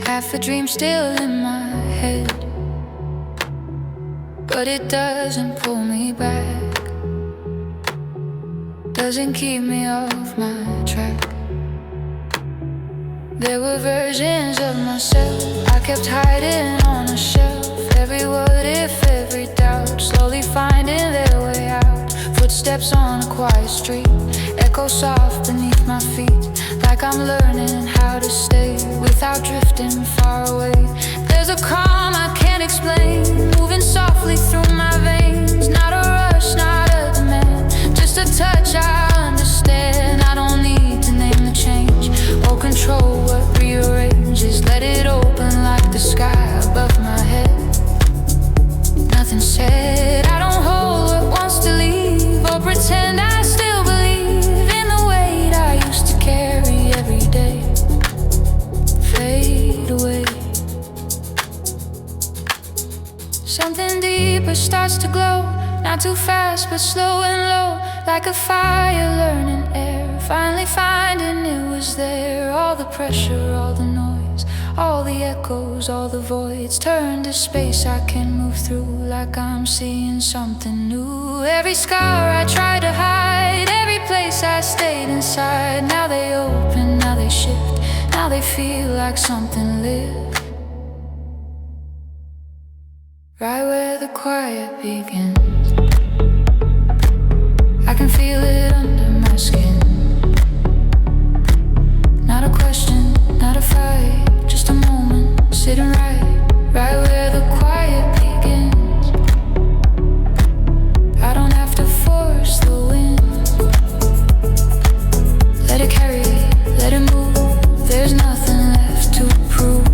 half a dream still in my head, but it doesn't pull me back, doesn't keep me off my track. There were versions of myself I kept hiding on a shelf. Every what if, every doubt, slowly finding their way out. Footsteps on a quiet street, echo soft beneath my feet, like I'm learning how to stay without drifting far away. There's a calm I can't explain, moving softly through my veins. Not a rush, not a demand, just a touch I understand. I don't need to name the change or control what rearranges. Let it open like the sky above my head. Nothing said, I don't hold what wants to leave, or pretend I still believe in the weight I used to carry every day. Fade away. Something deeper starts to glow, not too fast but slow and low, like a fire learning air, finally finding it was there. All the pressure, all the noise, all the echoes, all the voids turn to space I can move through, like I'm seeing something new. Every scar I tried to hide, every place I stayed inside, now they open, now they shift, now they feel like something lived. Right where the quiet begins, I can feel it under my skin. Not a question, not a fight, just a moment, sitting right where the quiet begins. I don't have to force the wind, let it carry, let it move. There's nothing left to prove.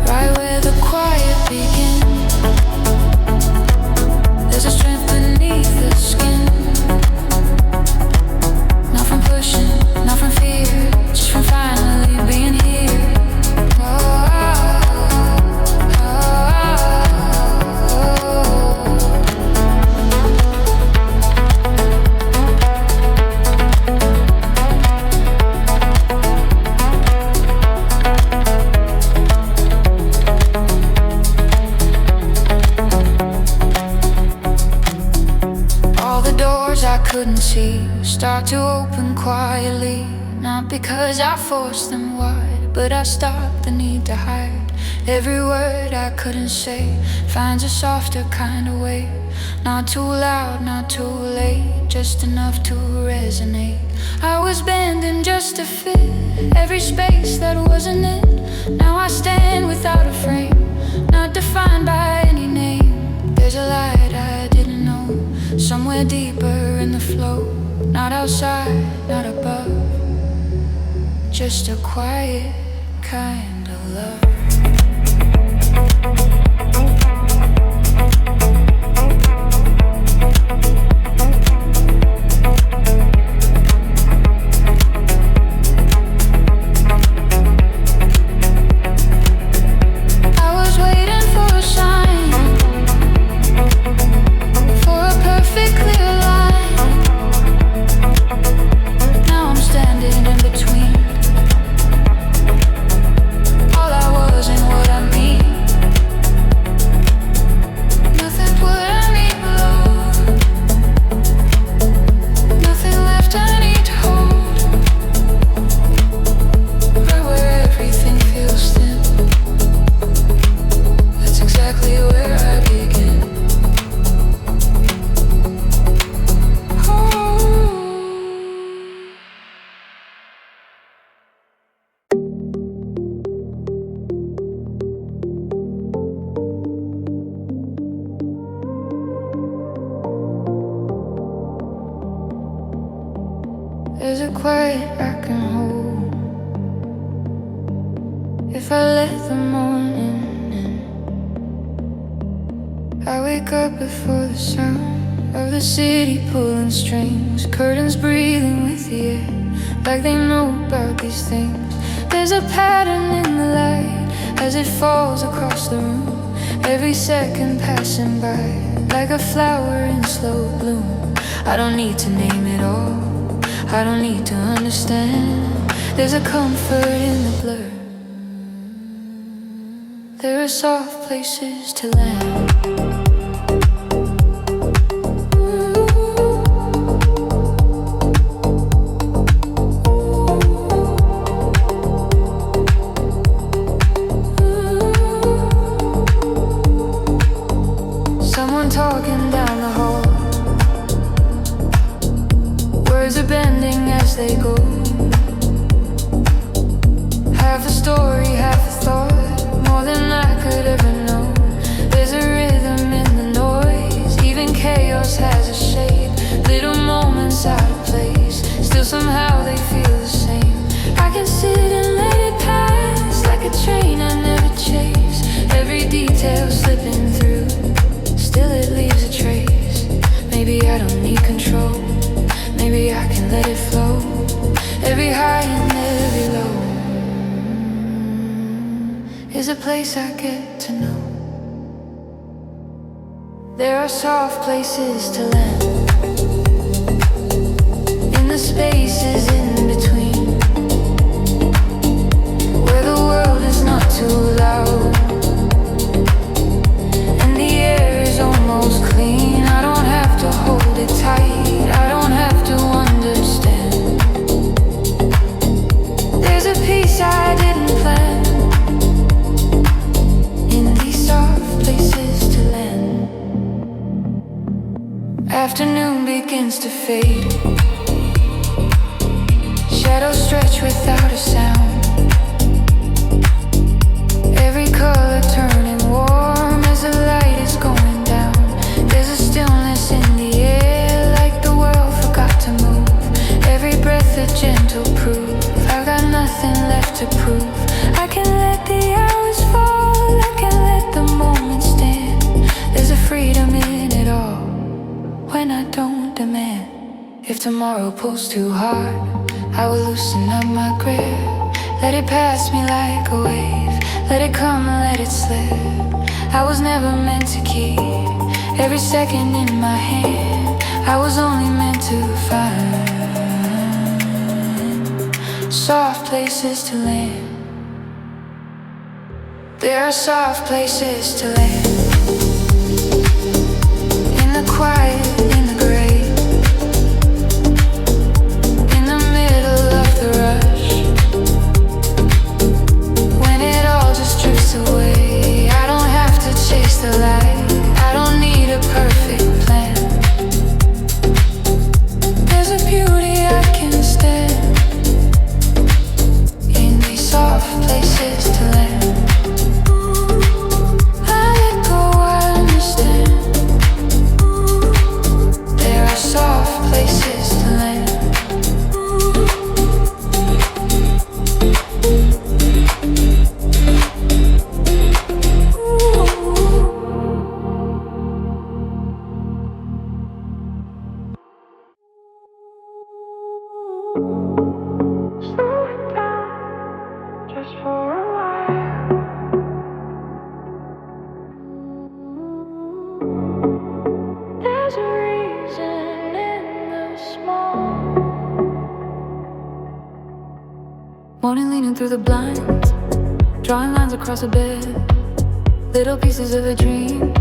Right where the quiet begins, there's a strength beneath the skin. Not from pushing, not from fear, just from finally being here. All the doors I couldn't see start to open quietly, not because I forced them wide, but I stopped the need to hide. Every word I couldn't say finds a softer kind of way, not too loud, not too late, just enough to resonate. I was bending just to fit every space that wasn't it. Now I stand without a frame, not defined by any name. There's a light I didn't know, somewhere deeper in the flow, not outside, not above, just a quiet kind of love. I was waiting for a sign, for a perfect clear line. Now I'm standing in between all I was and what I mean. Nothing put I need below, nothing left I need to hold. Right where everything feels thin, that's exactly where I begin. There's a quiet I can hold if I let the morning in. I wake up before the sound of the city pulling strings, curtains breathing with the air, like they know about these things. There's a pattern in the light as it falls across the room, every second passing by, like a flower in slow bloom. I don't need to name it all, I don't need to understand. There's a comfort in the blur. There are soft places to land. Someone talking down the hall, words are bending as they go. Half a story, half a thought, more than I could ever know. There's a rhythm in the noise, even chaos has a shape. Little moments out of place, still somehow they feel the same. I can sit and let it pass, like a train I never chase. Every detail slipping through, still it leaves a trace. Maybe I don't need control, maybe I can let it flow. Every high and every low is a place I get to know. There are soft places to land, in the spaces in between, where the world is not too loud and the air is almost clean. I don't have to hold it tight, I don't have to understand. There's a piece I didn't plan, in these soft places to land. Afternoon begins to fade, shadows stretch without a sound. Every color turning warm as the light is going down. There's a stillness in the air, like the world forgot to move. Every breath a gentle proof, I've got nothing left to prove. I can let the hours fall, I can let the moment stand. There's a freedom in it all, when I don't demand. If tomorrow pulls too hard, I will loosen up my grip. Let it pass me like a wave, let it come and let it slip. I was never meant to keep every second in my hand. I was only meant to find soft places to land. There are soft places to land, in the quiet, in the gray, in the middle of the rush, when it all just drifts away. I don't have to chase the light, I don't need a perfect plan. There's a beauty I can stand, in these soft places to land. I let go, I understand. There are soft places to land. Slow it down, just for a while. There's a reason in the small. Morning leaning through the blinds, drawing lines across a bed. Little pieces of a dream,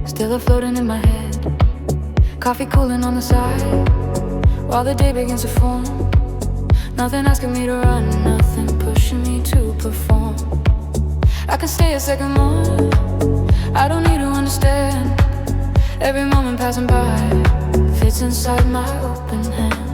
still are floating in my head. Coffee cooling on the side, while the day begins to form. Nothing asking me to run, nothing pushing me to perform. I can stay a second more, I don't need to understand. Every moment passing by fits inside my open hands.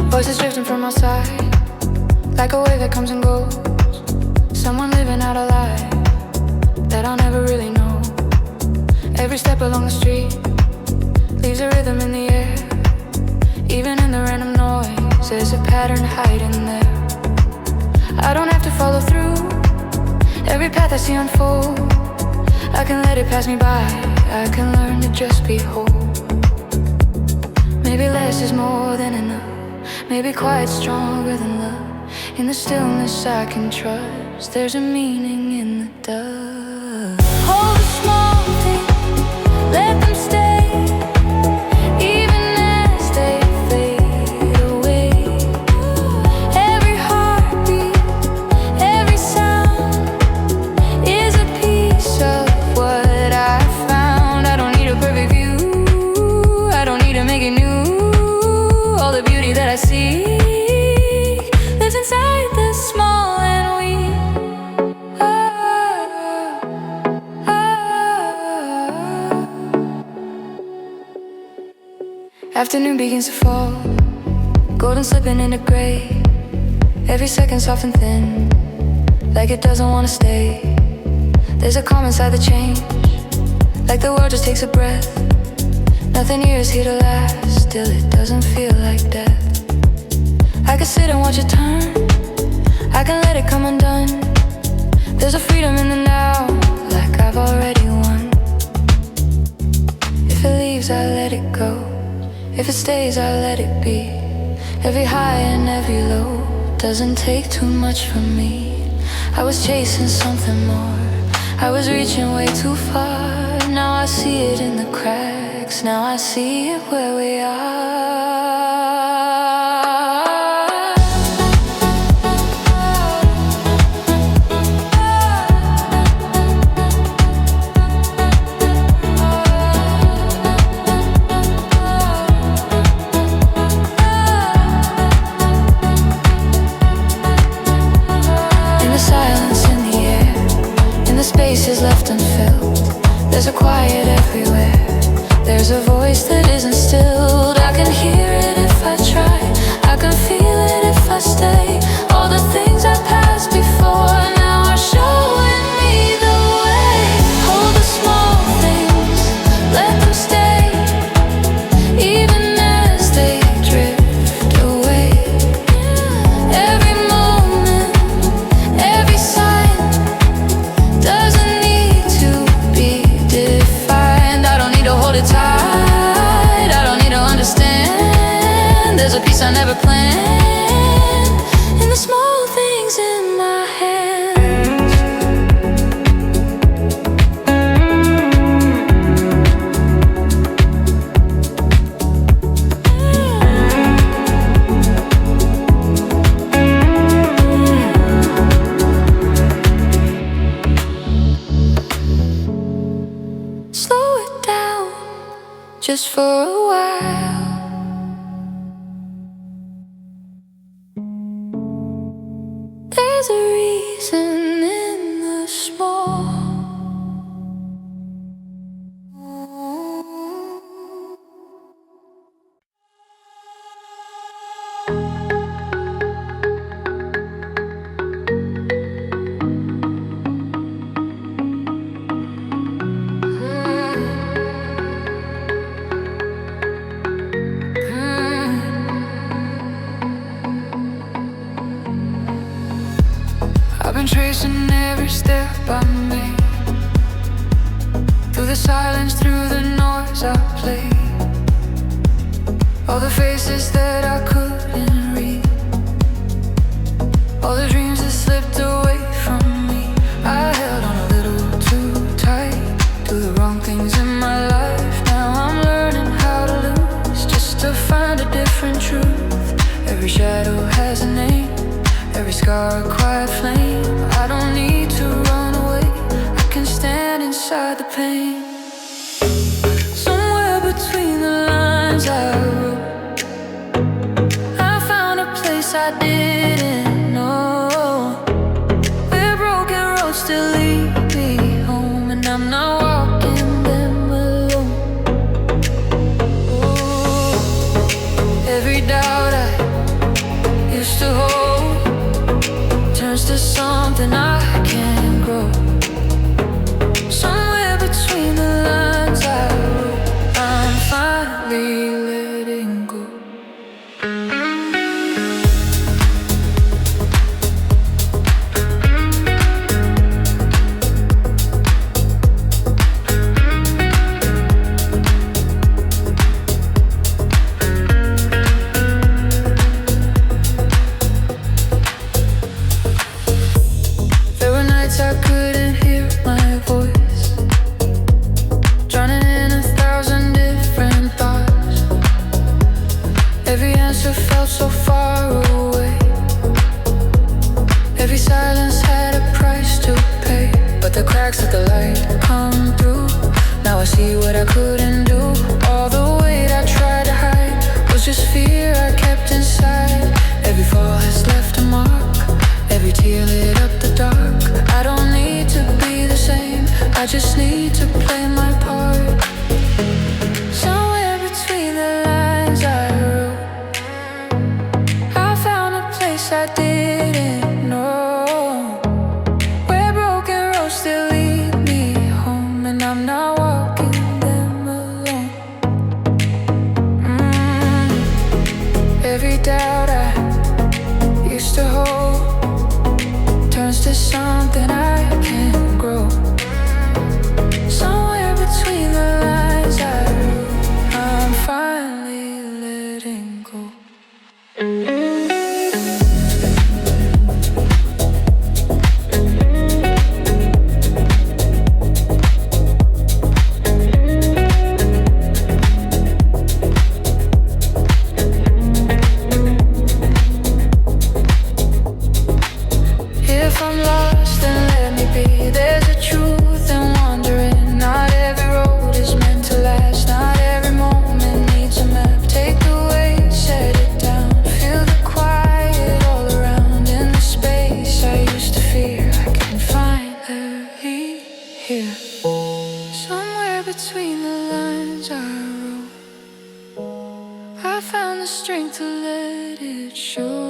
Voices drifting from outside, like a wave that comes and goes. Someone living out a lie that I'll never really know. Every step along the street leaves a rhythm in the air. Even in the random noise, knows there's a pattern hiding there. I don't have to follow through every path I see unfold. I can let it pass me by, I can learn to just be whole. Maybe less is more than enough, maybe quiet's stronger than love. In the stillness I can trust, there's a meaning in the dust. Hold the small things, let them stay, even as they fade away. Every heartbeat, every sound is a piece of what I found. I don't need a perfect view, I don't need to make it new. All the beauty that I see lives inside the small and weak. Afternoon begins to fall, golden slipping into gray. Every second soft and thin, like it doesn't want to stay. There's a calm inside the change, like the world just takes a breath. Nothing here is here to last, still it doesn't feel like death. I can sit and watch it turn, I can let it come undone. There's a freedom in the now, like I've already won. If it leaves, I let it go. If it stays, I let it be. Every high and every low doesn't take too much from me. I was chasing something more, I was reaching way too far. Now I see it in the cracks, now I see it where we are. Spaces left unfilled, there's a quiet everywhere. There's a voice that isn't stilled. I can hear it if I try, I can feel it if I stay. All the things I passed before now are showing me the way. Hold the small things, let them stay, even as they drift away. Every moment, every sign doesn't need to be defined. I don't need to hold it tight, I don't need to understand. There's a piece I never planned in the small things in my hands. Slow it down, just for a while. There's a reason in the small. I've been tracing every step I made, through the silence, through the noise I played. All the faces that I couldn't read, all the dreams that slipped away from me. I held on a little too tight to the wrong things in my life. Now I'm learning how to lose, just to find a different truth. Every shadow has a name, every scar a quiet flame. I don't need to run away, I can stand inside the pain. Somewhere between the lines I wrote, I found a place I didn't know, where broken roads still lead me home, and I'm not walking them alone. Oh, every doubt I used to hold turns to something I can't grow. Somewhere between the lines I wrote, I'm finally letting go. couldn't do. All the weight I tried to hide was just fear I kept inside. Every fall has left a mark, every tear lit up the dark. I don't need to be the same, I just need to play my part. Somewhere between the lines I wrote, I found a place I didn't know, where broken roads still lead me home, and I'm not walking them alone. Every doubt I used to hold turns to something I can't grow. Somewhere between the lines I wrote, I'm finally letting go. If I'm lost, then let me be. There's a truth in wandering. Not every road is meant to last. Not every moment needs a map. Take the way, set it down. Feel the quiet all around. In the space I used to fear, I can finally hear. Somewhere between the lines I wrote, I found the strength to let it show.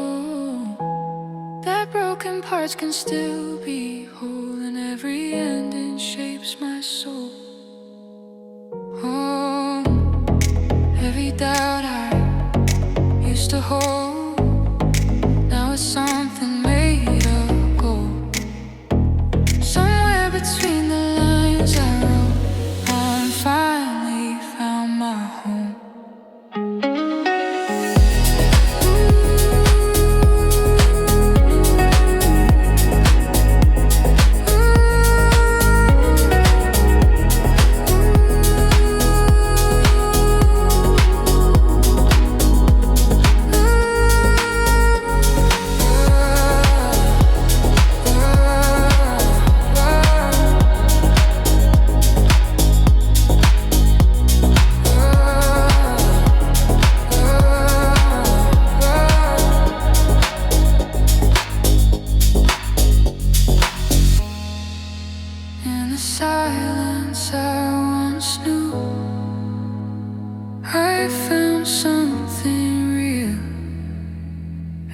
That broken parts can still be whole, and every ending shapes my soul. Oh, every doubt I used to hold, now it's something made of gold. Somewhere between the lines I wrote, I finally found my home. In the silence I once knew, I found something real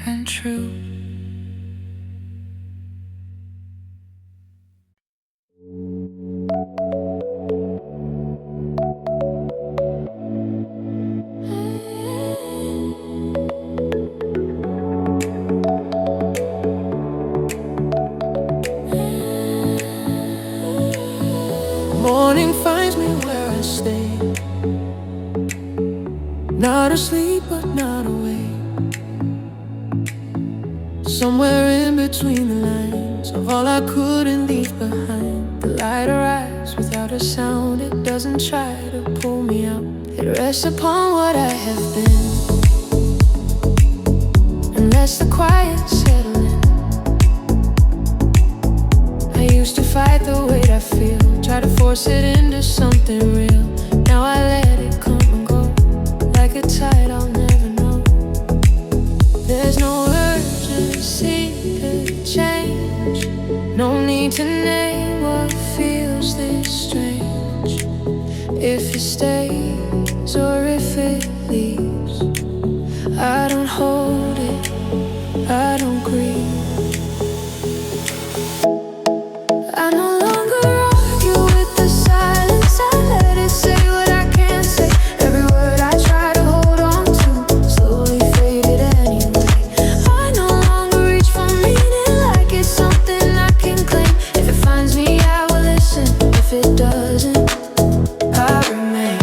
and true. Morning finds me where I stay, not asleep but not awake. Somewhere in between the lines of all I couldn't leave behind. The light arrives without a sound, it doesn't try to pull me out. It rests upon what I have been, and lets the quiet settle in. I used to fight the weight I feel, try to force it into something real. Now I let it come and go, like a tide I'll never know. There's no urgency to change, no need to name what feels this strange. If it stays or if it leaves, I don't hold it, I don't grieve. I no longer argue with the silence, I let it say what I can't say. Every word I try to hold on to slowly faded anyway. I no longer reach for meaning like it's something I can claim. If it finds me, I will listen. If it doesn't, I remain.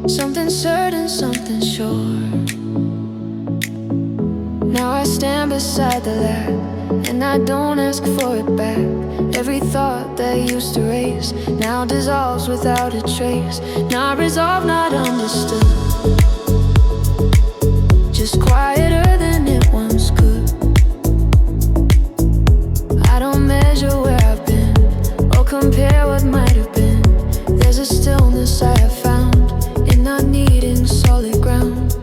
Something certain, something sure. Now I stand beside the light, and I don't ask for it back. Every thought that used to race now dissolves without a trace. Not resolved, not understood, just quieter than it once could. I don't measure where I've been or compare what might have been. There's a stillness I have found in not needing solid ground.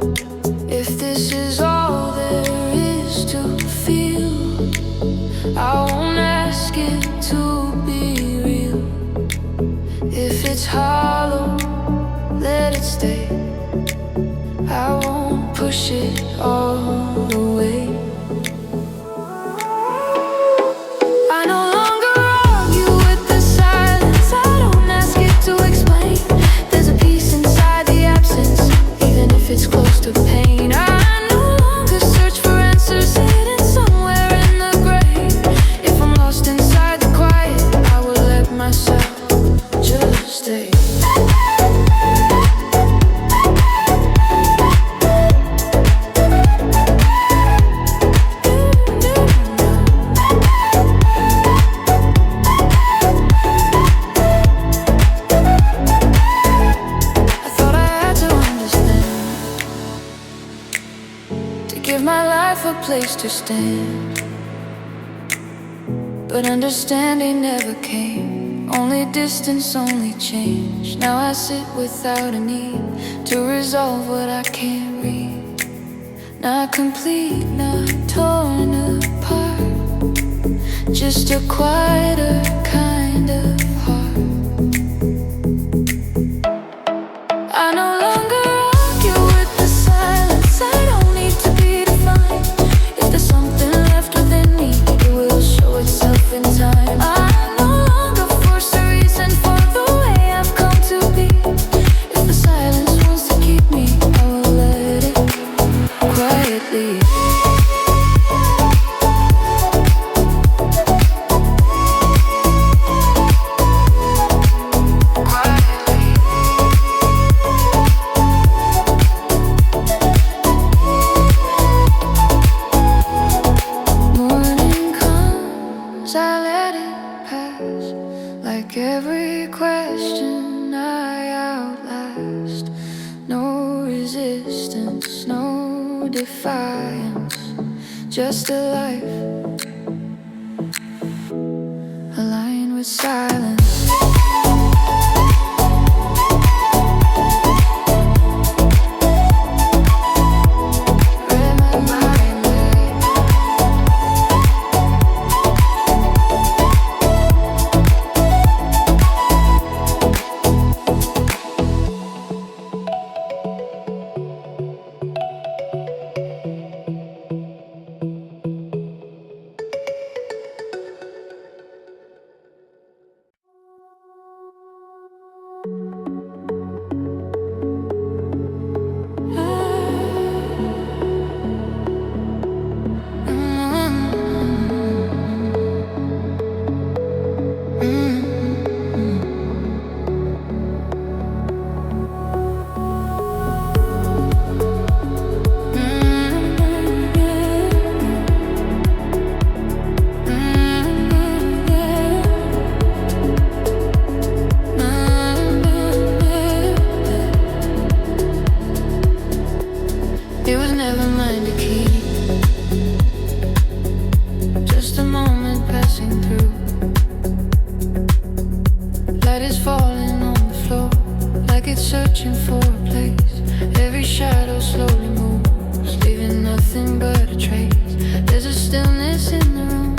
If this is all there is to feel, I won't ask it to be real. If it's hollow, let it stay. I won't push it all the way. I no longer argue with the silence. I don't ask it to explain. There's a peace inside the absence, even if it's close to pain. I no longer search for answers hidden somewhere in the gray. If I'm lost inside the quiet, I will let myself just stay. I thought I had to understand, to give my life a place to stand. But understanding never came, only distance, only change. Now I sit without a need to resolve what I can't read. Not complete, not torn apart, just a quieter kind of heart. I no longer argue with the silence. I don't need to be defined. If there's something left within me, it will show itself in time. I no longer force a reason for the way I've come to be. If the silence wants to keep me, I will let it quietly. Morning comes, I let it pass. Like every question I outlast. No resistance, no defiance, just a life aligned with silence. Read my mind. It was never mine to keep, just a moment passing through. Light is falling on the floor, like it's searching for a place. Every shadow slowly moves, leaving nothing but a trace. There's a stillness in the room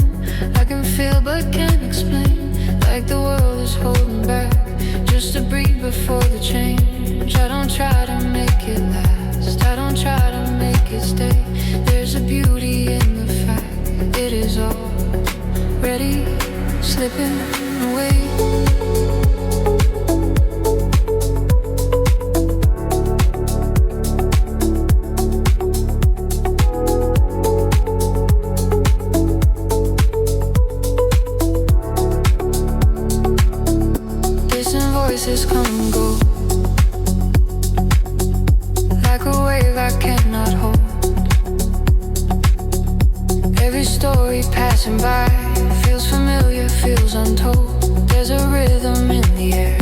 I can feel but can't explain. Like the world is holding back, just to breathe before the change. I don't try to make it last, I don't try to make it stay. There's a beauty in the fact it is already slipping away. Distant voices come and go, like a wave I cannot hold. Every story passes passing by, feels familiar, feels untold. There's a rhythm in the air,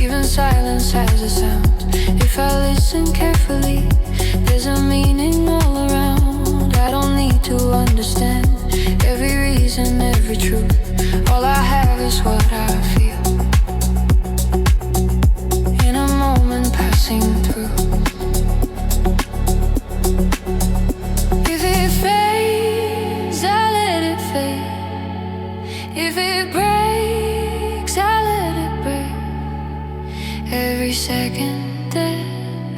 even silence has a sound. If I listen carefully, there's a meaning all around. I don't need to understand every reason, every truth. All I have is what I feel in a moment passing through. If it fades, I let it fade. If it breaks, I let it break. Every second that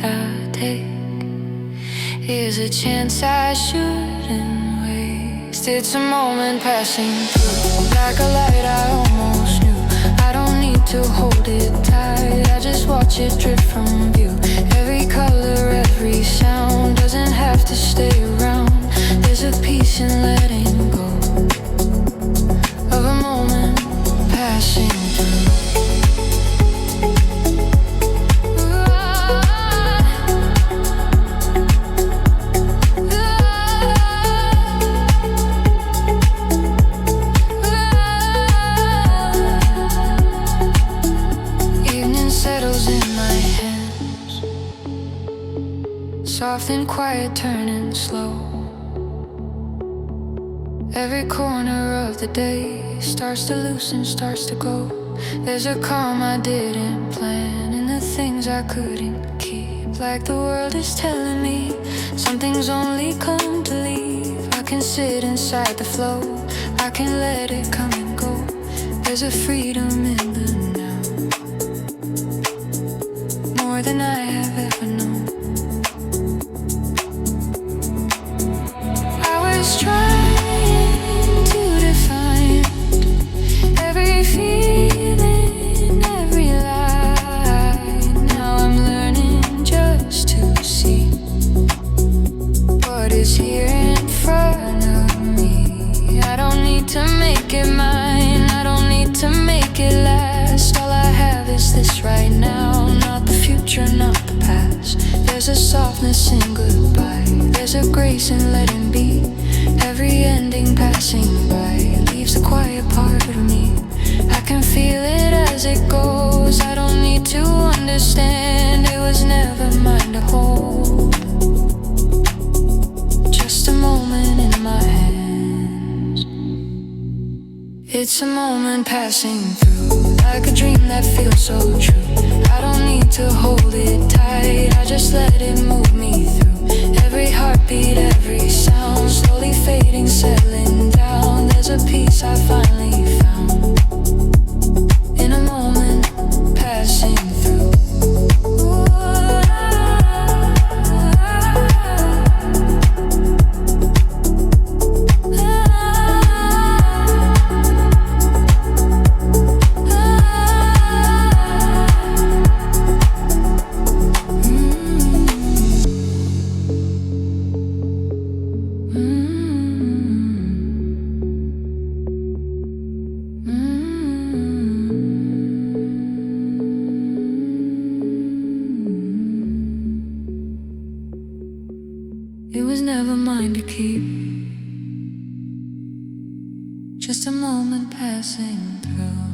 I take is a chance I shouldn't waste. It's a moment passing through, like a light I almost knew. I don't need to hold it tight, I just watch it drift from view. Every color, every sound doesn't have to stay around. There's a peace in letting go of a moment passing through. Soft and quiet, turning slow. Every corner of the day starts to loosen, starts to go. There's a calm I didn't plan, and the things I couldn't keep. Like the world is telling me something's only come to leave. I can sit inside the flow, I can let it come and go. There's a freedom in the now, more than I have ever known. Trying to define every feeling, every line. Now I'm learning just to see what is here in front of me. I don't need to make it mine, I don't need to make it last. All I have is this right now, not the future, not the past. There's a softness in goodbye, there's a grace in letting be. Every ending passing by leaves a quiet part of me. I can feel it as it goes, I don't need to understand. It was never mine to hold, just a moment in my hands. It's a moment passing through, like a dream that feels so true. I don't need to hold it tight, I just let it move me through. Every heartbeat, every sound, slowly fading, settling down. There's a peace I finally found in a moment passing through. It was never mine to keep, just a moment passing through.